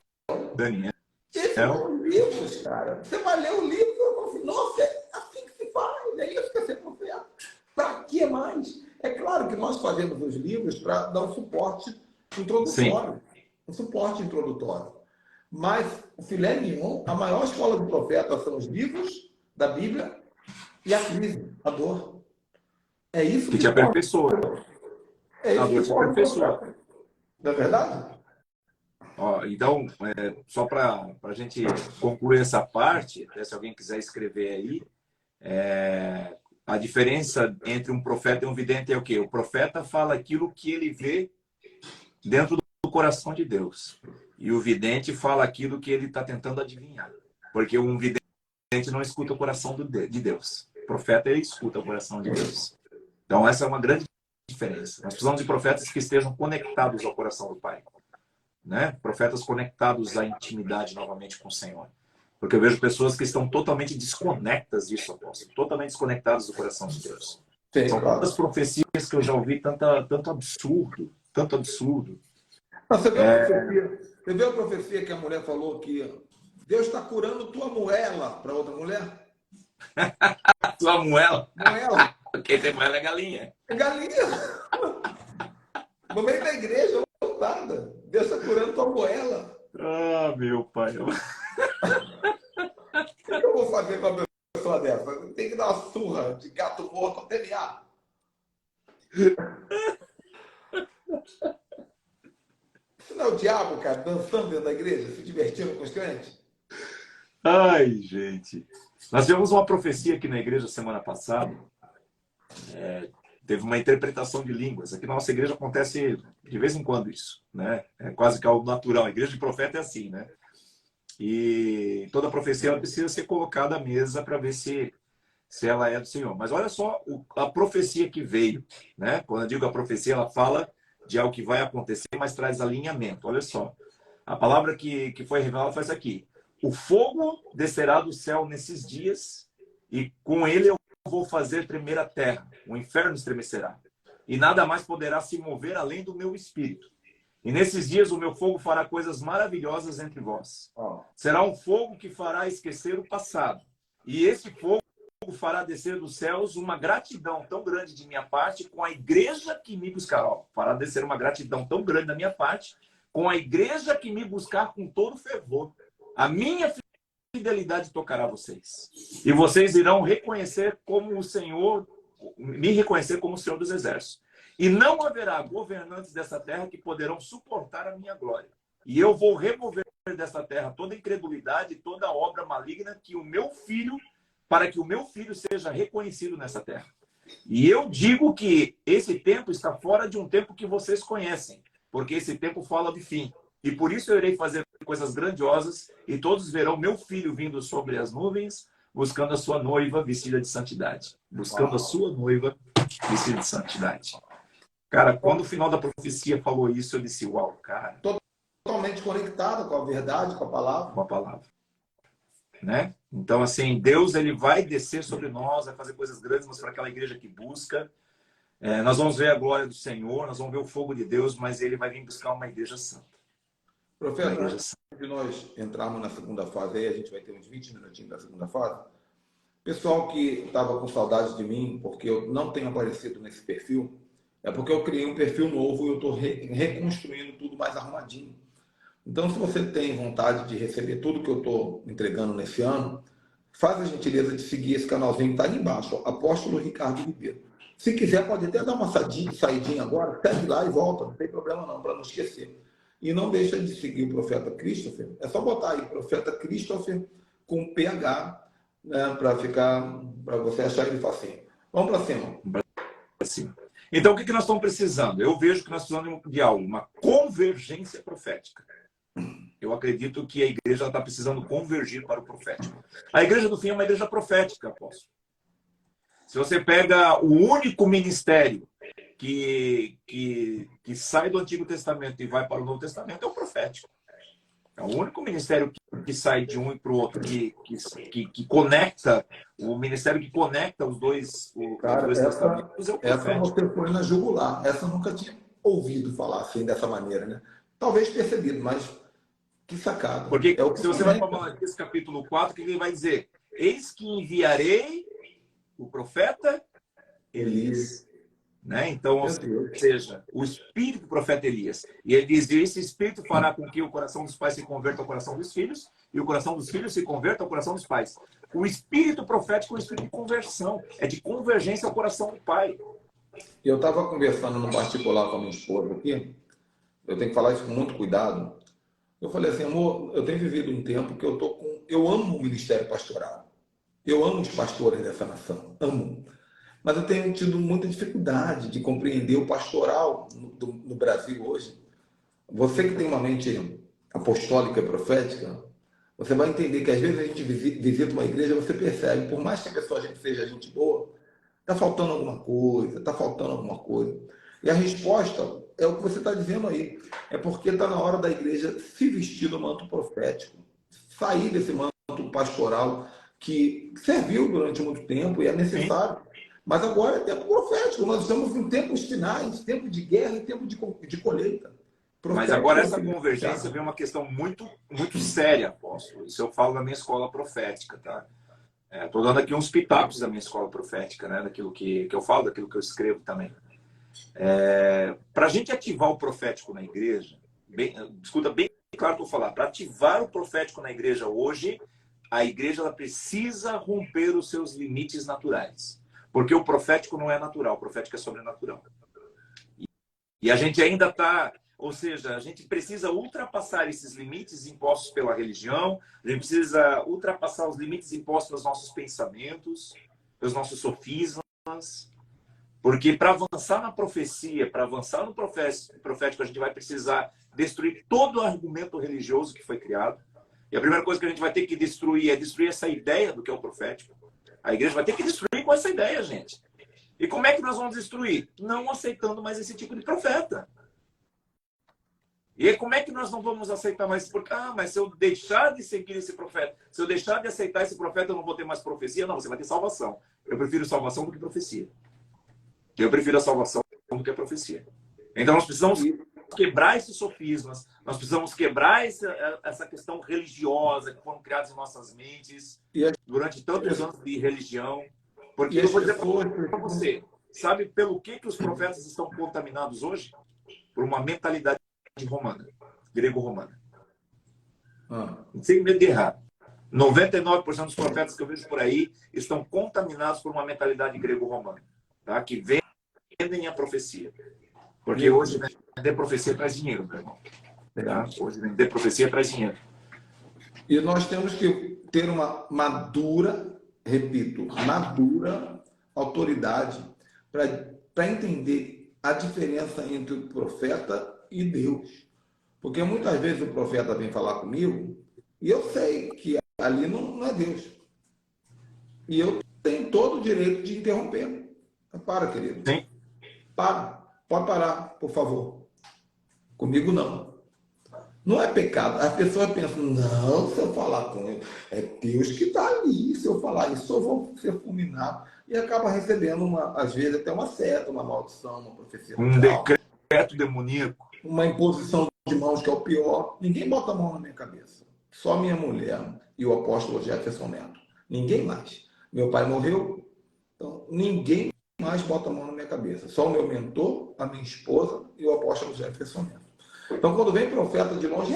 Daniel. Esses são livros, cara. Você vai ler o livro e fala assim, nossa, é assim que se faz, é isso que é ser profeta. Para que mais? É claro que nós fazemos os livros para dar um suporte introdutório. Sim. Um suporte introdutório. Mas o filé mignon, a maior escola do profeta são os livros da Bíblia e a crise, a dor. É isso que te aperfeiçoa. É isso a dor te aperfeiçoa. Não é verdade? Ó, então, só para a gente concluir essa parte, até se alguém quiser escrever aí, a diferença entre um profeta e um vidente é o quê? O profeta fala aquilo que ele vê dentro do coração de Deus. E o vidente fala aquilo que ele está tentando adivinhar. Porque um vidente não escuta o coração de Deus. O profeta, ele escuta o coração de Deus. Então, essa é uma grande diferença. Nós precisamos de profetas que estejam conectados ao coração do Pai. né? Profetas conectados à intimidade novamente com o Senhor. Porque eu vejo pessoas que estão totalmente desconectadas disso, apóstolo. Totalmente desconectadas do coração de Deus. Sim, São claro. tantas profecias que eu já ouvi, tanto absurdo. Tanto absurdo. Mas você viu a profecia que a mulher falou que Deus está curando tua moela para outra mulher? A tua moela? Moela. Quem tem moela é galinha. É galinha. No meio da igreja, lotada. Deus está curando tua moela. Ah, meu pai. O que eu vou fazer com uma pessoa dessa? Tem que dar uma surra de gato morto até mear. Isso não é o diabo, cara, dançando dentro da igreja, se divertindo com os crentes? Ai, gente. Nós tivemos uma profecia aqui na igreja semana passada. Teve uma interpretação de línguas. Aqui na nossa igreja acontece de vez em quando isso, né? É quase que algo natural. A igreja de profeta é assim, né? E toda profecia ela precisa ser colocada à mesa para ver se ela é do Senhor. Mas olha só a profecia que veio, né? Quando eu digo a profecia, ela fala de algo que vai acontecer, mas traz alinhamento. Olha só. A palavra que foi revelada faz aqui. O fogo descerá do céu nesses dias e com ele eu vou fazer tremer a terra. O inferno estremecerá. E nada mais poderá se mover além do meu espírito. E nesses dias o meu fogo fará coisas maravilhosas entre vós. Será um fogo que fará esquecer o passado. E esse fogo fará descer dos céus uma gratidão tão grande de minha parte com a igreja que me buscar. Fará descer uma gratidão tão grande da minha parte com a igreja que me buscar com todo fervor. A minha fidelidade tocará vocês. E vocês irão reconhecer como o Senhor, me reconhecer como o Senhor dos Exércitos. E não haverá governantes dessa terra que poderão suportar a minha glória. E eu vou remover dessa terra toda incredulidade, toda obra maligna para que o meu filho seja reconhecido nessa terra. E eu digo que esse tempo está fora de um tempo que vocês conhecem, porque esse tempo fala de fim. E por isso eu irei fazer coisas grandiosas e todos verão meu filho vindo sobre as nuvens, buscando a sua noiva vestida de santidade. Buscando a sua noiva vestida de santidade. Cara, quando o final da profecia falou isso, eu disse, uau, cara. Totalmente conectado com a verdade, com a palavra. Com a palavra. Né? Então, assim, Deus ele vai descer sobre nós, vai fazer coisas grandes, mas para aquela igreja que busca. Nós vamos ver a glória do Senhor, nós vamos ver o fogo de Deus, mas ele vai vir buscar uma igreja santa. Profeta, antes de nós entrarmos na segunda fase, aí a gente vai ter uns 20 minutinhos da segunda fase. Pessoal que estava com saudade de mim, porque eu não tenho aparecido nesse perfil, é porque eu criei um perfil novo e eu estou reconstruindo tudo mais arrumadinho. Então, se você tem vontade de receber tudo que eu estou entregando nesse ano, faz a gentileza de seguir esse canalzinho que está ali embaixo, Apóstolo Ricardo Ribeiro. Se quiser, pode até dar uma saidinha agora, segue lá e volta, não tem problema não, para não esquecer. E não deixa de seguir o Profeta Christopher. É só botar aí, Profeta Christopher com PH, né, para você achar ele facinho. Vamos para cima. Assim. Então, o que nós estamos precisando? Eu vejo que nós precisamos de algo, uma convergência profética. Eu acredito que a igreja está precisando convergir para o profético. A igreja do fim é uma igreja profética, apóstolo. Se você pega o único ministério que sai do Antigo Testamento e vai para o Novo Testamento, é o profético. É o único ministério que sai de um e para o outro, que conecta, o ministério que conecta os dois testamentos é o profético. Essa você foi na jugular. Essa eu nunca tinha ouvido falar assim, dessa maneira, né? Talvez percebido, mas que sacada. Porque se você vai para Malaquias capítulo 4, o que ele vai dizer? Eis que enviarei o profeta Elias. Né? Então, ou seja, o espírito do profeta Elias. E ele diz, esse espírito fará com que o coração dos pais se converta ao coração dos filhos e o coração dos filhos se converta ao coração dos pais. O espírito profético é um espírito de conversão, é de convergência ao coração do pai. Eu estava conversando no particular com a minha esposa aqui, eu tenho que falar isso com muito cuidado. Eu falei assim, amor, eu tenho vivido um tempo que eu amo o ministério pastoral. Eu amo os pastores dessa nação, amo. Mas eu tenho tido muita dificuldade de compreender o pastoral no Brasil hoje. Você que tem uma mente apostólica e profética, você vai entender que às vezes a gente visita uma igreja, você percebe, por mais que a pessoa seja gente boa, está faltando alguma coisa, está faltando alguma coisa. E a resposta é o que você está dizendo aí. É porque está na hora da igreja se vestir do manto profético, sair desse manto pastoral que serviu durante muito tempo e é necessário. Mas agora é tempo profético. Nós estamos em tempos finais, tempo de guerra e tempo de colheita. Mas agora essa convergência vem uma questão muito, muito séria, apóstolo. Isso eu falo na minha escola profética, tá? Estou dando aqui uns pitacos da minha escola profética, né? Daquilo que eu falo, daquilo que eu escrevo também. Para a gente ativar o profético na igreja, escuta bem claro o que eu vou falar, para ativar o profético na igreja hoje, a igreja ela precisa romper os seus limites naturais. Porque o profético não é natural, o profético é sobrenatural. E a gente ainda está... Ou seja, a gente precisa ultrapassar esses limites impostos pela religião, a gente precisa ultrapassar os limites impostos pelos nossos pensamentos, pelos nossos sofismas, porque para avançar na profecia, para avançar no profético, a gente vai precisar destruir todo o argumento religioso que foi criado. E a primeira coisa que a gente vai ter que destruir é destruir essa ideia do que é o profético. A igreja vai ter que destruir com essa ideia, gente. E como é que nós vamos destruir? Não aceitando mais esse tipo de profeta. E aí, como é que nós não vamos aceitar mais? Porque, mas se eu deixar de seguir esse profeta, se eu deixar de aceitar esse profeta, eu não vou ter mais profecia? Não, você vai ter salvação. Eu prefiro salvação do que profecia. Eu prefiro a salvação do que a profecia. Então, nós precisamos quebrar esses sofismas, nós precisamos quebrar essa questão religiosa que foram criadas em nossas mentes durante tantos anos de religião. Porque eu vou dizer para você, sabe pelo que os profetas estão contaminados hoje? Por uma mentalidade romana, grego-romana. Sem medo de errar. 99% dos profetas que eu vejo por aí estão contaminados por uma mentalidade grego-romana, tá? Que vendem a profecia. Porque hoje vender profecia traz dinheiro, meu irmão. Tá? Hoje vender profecia traz dinheiro. E nós temos que ter uma madura, repito, madura autoridade para entender a diferença entre o profeta e Deus. Porque muitas vezes o profeta vem falar comigo e eu sei que ali não é Deus. E eu tenho todo o direito de interromper. Para, querido. Sim. Para. Pode parar, por favor. Comigo não. Não é pecado. As pessoas pensam, não, se eu falar com ele, é Deus que está ali. Se eu falar isso, eu vou ser fulminado. E acaba recebendo, às vezes, até uma seta, uma maldição, uma profecia. Um decreto demoníaco. Uma imposição de mãos, que é o pior. Ninguém bota a mão na minha cabeça. Só minha mulher e o apóstolo Jefferson Neto. Ninguém mais. Meu pai morreu, então ninguém mais bota a mão na minha cabeça. Só o meu mentor, a minha esposa e o apóstolo Jefferson Neto. Então, quando vem profeta de longe,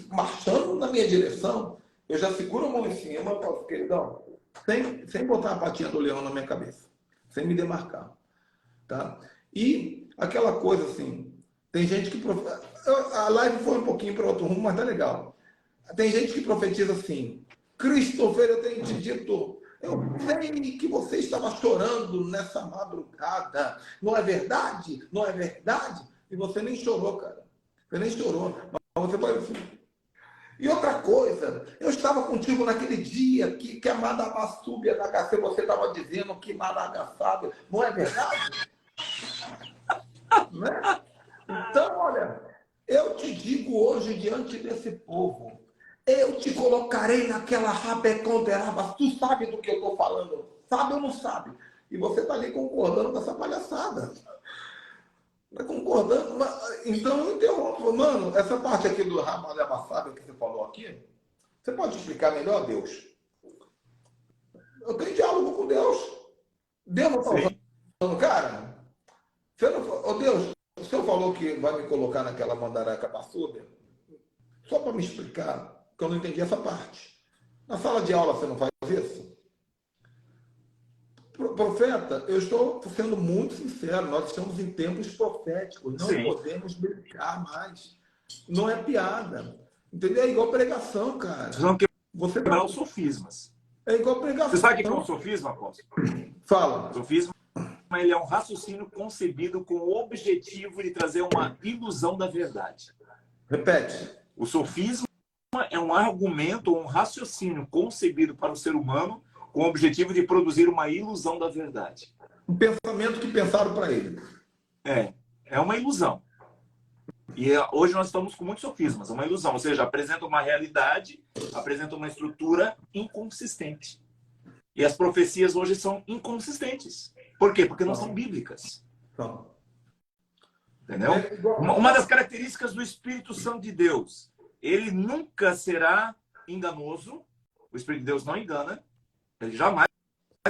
marchando na minha direção, eu já seguro a mão em cima, queridão, sem botar a patinha do leão na minha cabeça, sem me demarcar. Tá? E aquela coisa assim, tem gente que... A live foi um pouquinho para outro rumo, mas tá legal. Tem gente que profetiza assim, Christopher, eu tenho te dito, eu sei que você estava chorando nessa madrugada. Não é verdade? Não é verdade? E você nem chorou, cara. Você nem chorou. Mas você pode... E outra coisa, eu estava contigo naquele dia que a Madagassúbia da HC, você estava dizendo que Madagascar, não é verdade? Né? Então, olha, eu te digo hoje diante desse povo, eu te colocarei naquela rabeconderaba. Tu sabe do que eu estou falando? Sabe ou não sabe? E você está ali concordando com essa palhaçada. Está concordando? Então eu interrompo. Mano, essa parte aqui do rabeconderaba que você falou aqui, você pode explicar melhor, Deus? Eu tenho diálogo com Deus. Deus não está usando, cara? Você não... Ô, Deus, o senhor falou que vai me colocar naquela mandaraca passuda? Só para me explicar, que eu não entendi essa parte. Na sala de aula você não faz isso? Profeta, eu estou sendo muito sincero, nós estamos em tempos proféticos, não podemos brincar mais. Não é piada. Entendeu? É igual pregação, cara. Você quebrar os sofismas. É igual pregação. Você sabe o que é um sofisma, apóstolo? Fala. O sofisma, ele é um raciocínio concebido com o objetivo de trazer uma ilusão da verdade. Repete. O sofisma é um argumento ou um raciocínio concebido para o ser humano com o objetivo de produzir uma ilusão da verdade. Um pensamento que pensaram para ele. É uma ilusão. E hoje nós estamos com muitos sofismas, é uma ilusão. Ou seja, apresenta uma realidade, apresenta uma estrutura inconsistente. E as profecias hoje são inconsistentes. Por quê? Porque não são bíblicas. Então, Entendeu? Uma das características do Espírito Santo de Deus, ele nunca será enganoso. O Espírito de Deus não engana. Ele jamais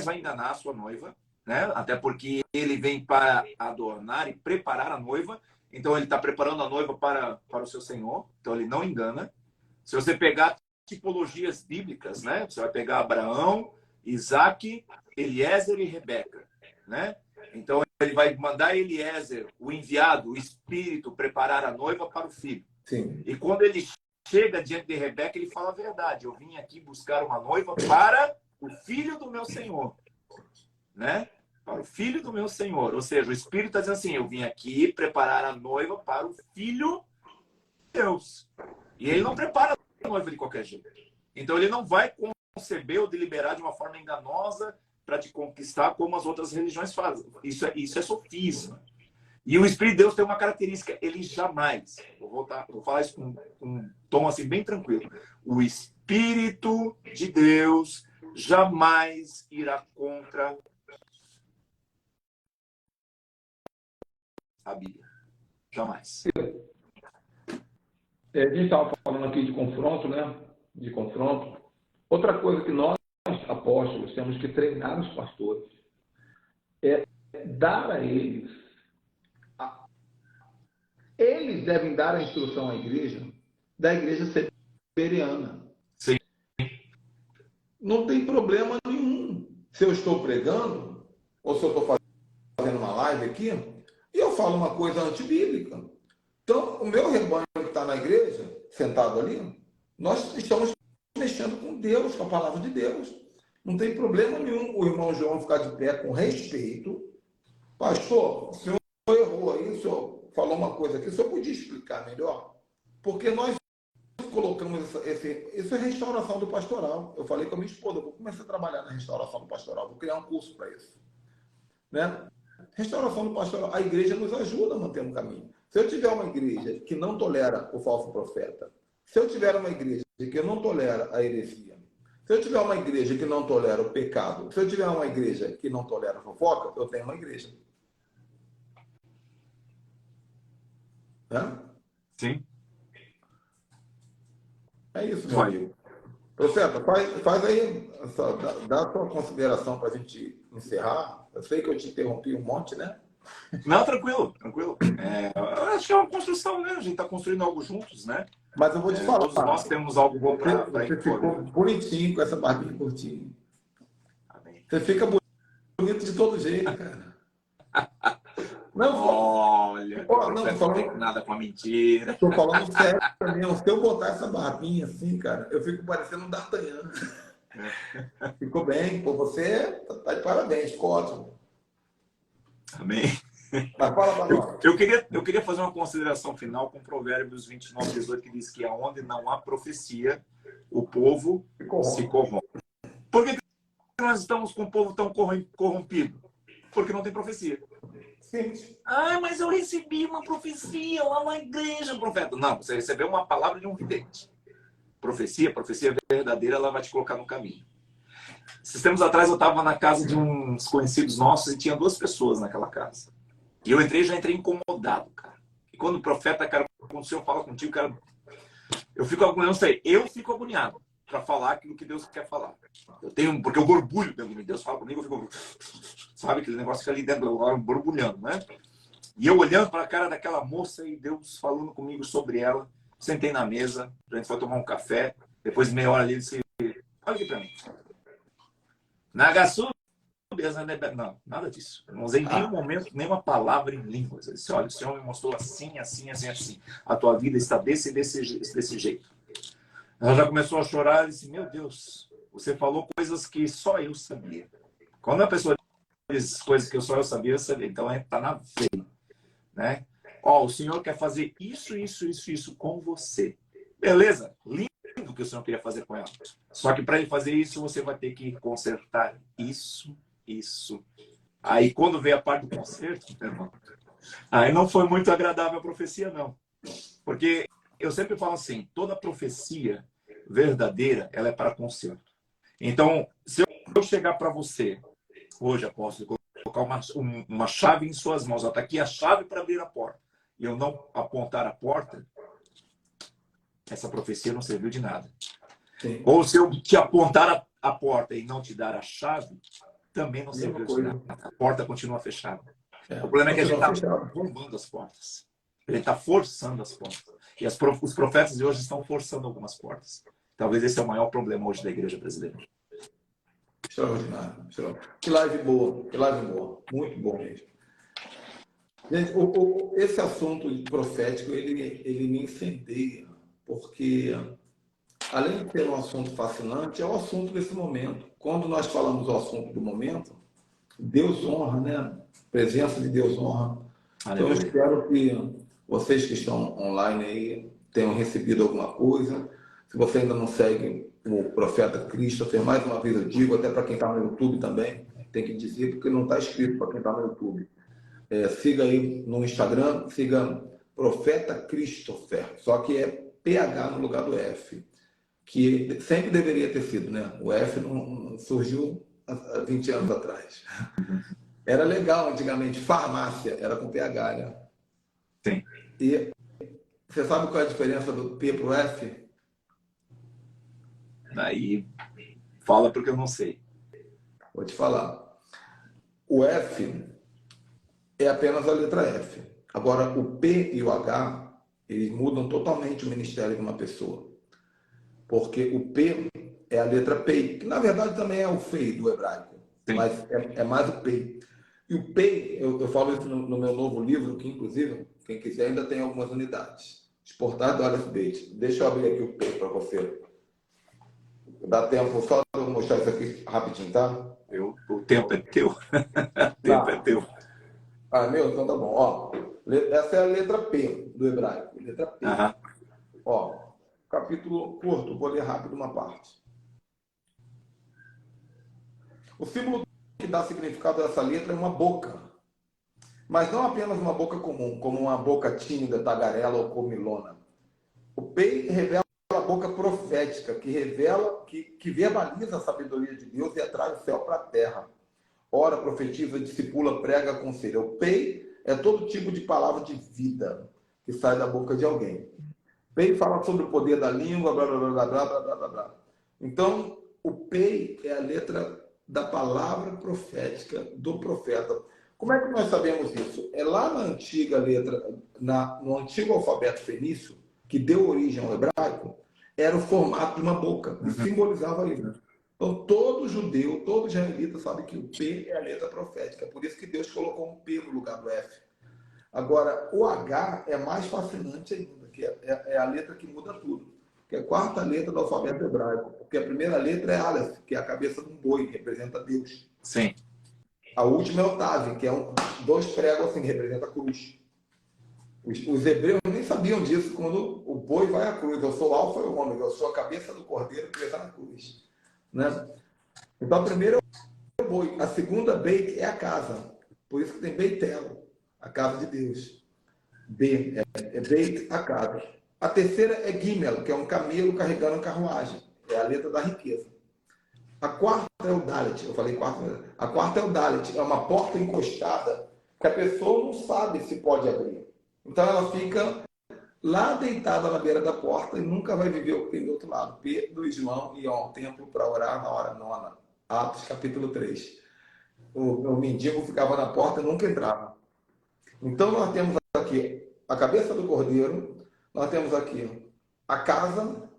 vai enganar a sua noiva, né? Até porque ele vem para adornar e preparar a noiva. Então ele está preparando a noiva para o seu Senhor. Então ele não engana. Se você pegar tipologias bíblicas, né? Você vai pegar Abraão, Isaac, Eliezer e Rebeca, né? Então ele vai mandar Eliezer, o enviado, o Espírito, preparar a noiva para o filho. sim. E quando ele chega diante de Rebeca, ele fala a verdade. Eu vim aqui buscar uma noiva para o filho do meu Senhor, né? Para o filho do meu Senhor. Ou seja, o Espírito está dizendo assim, eu vim aqui preparar a noiva para o filho de Deus. E ele não prepara a noiva de qualquer jeito. Então ele não vai conceber ou deliberar de uma forma enganosa para te conquistar como as outras religiões fazem. Isso é sofisma. E o Espírito de Deus tem uma característica, ele jamais, vou falar isso com um tom assim bem tranquilo, o Espírito de Deus jamais irá contra a Bíblia. Jamais. A gente estava falando aqui de confronto, né? De confronto. Outra coisa que nós, apóstolos, temos que treinar os pastores é dar a eles. Eles devem dar a instrução à igreja, da igreja seberiana. Sim. Não tem problema nenhum. Se eu estou pregando, ou se eu estou fazendo uma live aqui, e eu falo uma coisa antibíblica. Então, o meu rebanho que está na igreja, sentado ali, nós estamos mexendo com Deus, com a palavra de Deus. Não tem problema nenhum o irmão João ficar de pé com respeito. Pastor, o senhor errou aí, o senhor falou uma coisa aqui, o senhor podia explicar melhor? Porque nós colocamos isso é restauração do pastoral. Eu falei com a minha esposa, eu vou começar a trabalhar na restauração do pastoral, vou criar um curso para isso. Né? Restauração do pastoral, a igreja nos ajuda a manter um caminho. Se eu tiver uma igreja que não tolera o falso profeta, se eu tiver uma igreja que não tolera a heresia, se eu tiver uma igreja que não tolera o pecado, se eu tiver uma igreja que não tolera a fofoca, eu tenho uma igreja. Né? Sim. É isso, meu amigo. Profeta, faz aí, dá a sua consideração para a gente encerrar. Eu sei que eu te interrompi um monte, né? Não, tranquilo, tranquilo. Eu acho que é uma construção, né? A gente está construindo algo juntos, né? Mas eu vou te falar. Todos nós temos algo bom para Você ficou bonitinho com essa barbinha curtinha. Amém. Você fica bonito de todo jeito, cara. Não, olha, não tem nada com a mentira. Estou falando sério mesmo. Se eu botar essa barbinha assim, cara, eu fico parecendo um D'Artagnan. Ficou bem. Pô, você tá de parabéns, ficou ótimo. Amém. Mas fala para nós. Eu queria fazer uma consideração final com Provérbios 29, 18, que diz que aonde não há profecia, o povo se corrompe. Por que nós estamos com o povo tão corrompido? Porque não tem profecia. Sim. Ah, mas eu recebi uma profecia lá na igreja, profeta. Não, você recebeu uma palavra de um vidente. Profecia verdadeira, ela vai te colocar no caminho. Esses tempos atrás eu estava na casa de uns conhecidos nossos e tinha 2 pessoas naquela casa. E eu já entrei incomodado, cara. E quando o profeta, cara, quando o Senhor fala contigo, cara, eu fico agoniado para falar aquilo que Deus quer falar. Porque eu borbulho dentro de mim. Deus fala comigo, eu fico, sabe, aquele negócio que ali dentro, borbulhando, né? E eu olhando para a cara daquela moça e Deus falando comigo sobre ela, sentei na mesa, a gente foi tomar um café, depois de meia hora ali, ele disse, olha aqui para mim. Nagasu, não, nada disso. Eu não usei em nenhum momento nenhuma palavra em línguas. Ele disse, olha, o Senhor me mostrou assim, assim, assim, assim. A tua vida está desse jeito. Ela já começou a chorar e disse, meu Deus, você falou coisas que só eu sabia. Quando a pessoa diz coisas que só eu sabia, então está na veia. Né? Ó, o Senhor quer fazer isso com você. Beleza, lindo que o Senhor queria fazer com ela. Só que para ele fazer isso, você vai ter que consertar isso. Aí quando veio a parte do conserto, irmão, Aí não foi muito agradável a profecia, não. Porque eu sempre falo assim, toda profecia verdadeira, ela é para conserto. Então, se eu chegar para você, hoje, apóstolo, colocar uma chave em suas mãos, está aqui a chave para abrir a porta, e eu não apontar a porta, essa profecia não serviu de nada. Sim. Ou se eu te apontar a porta e não te dar a chave, também não Mesma serviu de coisa. nada. A porta continua fechada. É. O problema é que a gente está Continua fechado. bombando as portas. Ele está forçando as portas. E os profetas de hoje estão forçando algumas portas. Talvez esse é o maior problema hoje da igreja brasileira. Extraordinário. Extraordinário. Que live boa, que live boa. Muito bom mesmo. Gente, esse assunto profético, ele me incendeia, porque além de ser um assunto fascinante, é o assunto desse momento. Quando nós falamos o assunto do momento, Deus honra, né? A presença de Deus honra. Então, eu espero que vocês que estão online aí tenham recebido alguma coisa. Se você ainda não segue o Profeta Christopher, mais uma vez eu digo, até para quem está no YouTube também, tem que dizer, porque não está escrito para quem está no YouTube. Siga aí no Instagram, siga Profeta Christopher, só que é PH no lugar do F, que sempre deveria ter sido, né? O F não surgiu há 20 anos atrás. Era legal antigamente, farmácia, era com PH, né? Sim. E você sabe qual é a diferença do P para o F? Aí fala porque eu não sei. Vou te falar. O F é apenas a letra F. Agora, o P e o H, eles mudam totalmente o ministério de uma pessoa. Porque o P é a letra P, que na verdade também é o Fei do hebraico, Sim. mas é mais o P. E o P, eu falo isso no meu novo livro, que inclusive, quem quiser ainda tem algumas unidades. Exportado do Aleph Bet. Deixa eu abrir aqui o P para você. Dá tempo só de eu mostrar isso aqui rapidinho, tá? O tempo é teu. O tempo é teu. Ah, meu? Então tá bom. Ó, essa é a letra P do hebraico. Letra P. Aham. Ó, capítulo curto, vou ler rápido uma parte. O símbolo que dá significado a essa letra é uma boca. Mas não apenas uma boca comum, como uma boca tímida, tagarela ou comilona. O P revela a boca profética, que revela, que verbaliza a sabedoria de Deus e atrai o céu para a terra. Ora, profetiza, discipula, prega, aconselha. O P é todo tipo de palavra de vida que sai da boca de alguém. P fala sobre o poder da língua, blá, blá, blá, blá, blá, blá, blá, blá. Então, o P é a letra da palavra profética do profeta. Como é que nós sabemos isso? É lá na antiga letra, no antigo alfabeto fenício, que deu origem ao hebraico, era o formato de uma boca, e simbolizava isso. Então, todo judeu, todo israelita sabe que o P é a letra profética. Por isso que Deus colocou um P no lugar do F. Agora, o H é mais fascinante ainda, que é a letra que muda tudo. Que é a quarta letra do alfabeto hebraico. Porque a primeira letra é Aleph, que é a cabeça de um boi, que representa Deus. Sim. A última é o Tav, que é dois pregos assim, que representa a cruz. Os hebreus nem sabiam disso quando o boi vai à cruz. Eu sou o alfa e o ômega, eu sou a cabeça do cordeiro que está na cruz. Né? Então, a primeira é o boi. A segunda, Beit, é a casa. Por isso que tem Beitel, a casa de Deus. B é Beit, a casa. A terceira é Gimel, que é um camelo carregando carruagem. É a letra da riqueza. A quarta é o Dalet. Eu falei quarta. A quarta é o Dalet. É uma porta encostada que a pessoa não sabe se pode abrir. Então, ela fica lá deitada na beira da porta e nunca vai viver o que tem do outro lado. Pedro e João iam ao templo para orar na hora nona. Atos, capítulo 3. O mendigo ficava na porta e nunca entrava. Então, nós temos aqui a cabeça do cordeiro, nós temos aqui a casa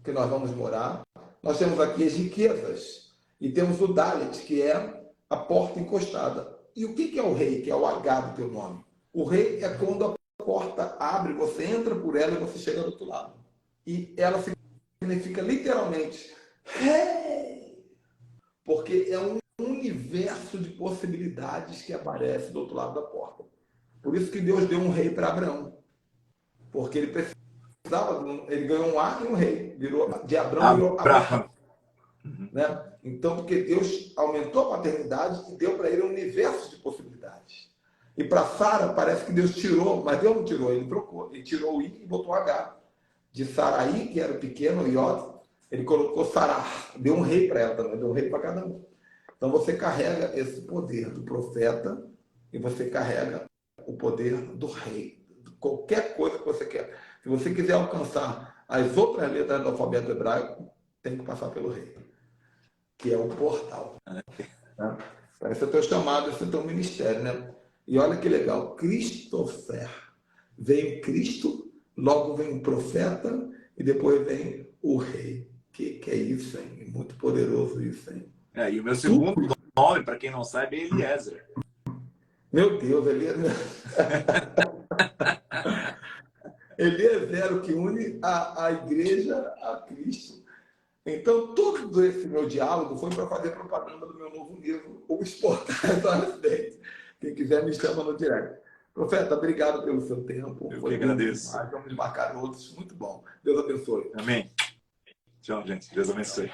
que nós vamos morar, nós temos aqui as riquezas e temos o Dalet, que é a porta encostada. E o que é o rei, que é o H do teu nome? O rei é quando a porta abre, você entra por ela e você chega do outro lado. E ela significa literalmente rei, porque é um universo de possibilidades que aparece do outro lado da porta. Por isso que Deus deu um rei para Abraão. Porque ele precisava, ele ganhou um ar e um rei. De Abraão virou Abraão. Né? Então, porque Deus aumentou a paternidade e deu para ele um universo de possibilidades. E para Sara, parece que Deus tirou, mas Deus não tirou, ele trocou. Ele tirou o I e botou H. De Saraí, que era o pequeno, Iod, ele colocou Sará. Deu um rei para ela também, deu um rei para cada um. Então você carrega esse poder do profeta e você carrega o poder do rei. Qualquer coisa que você quer. Se você quiser alcançar as outras letras do alfabeto hebraico, tem que passar pelo rei, que é o portal. Né? Esse é o teu chamado, esse é o teu ministério, né? E olha que legal, Christopher. Vem Cristo, logo vem o profeta e depois vem o rei. Que é isso, hein? Muito poderoso isso, hein? E o meu segundo nome, para quem não sabe, é Eliezer. Meu Deus, Eliezer. Eliezer é o que une a igreja a Cristo. Então, todo esse meu diálogo foi para fazer propaganda do meu novo livro, O Exportar do Acidente. Quem quiser me chama no direct. Profeta, obrigado pelo seu tempo. Eu que agradeço. Vamos marcar outros. Muito bom. Deus abençoe. Amém. Tchau, gente. Deus abençoe.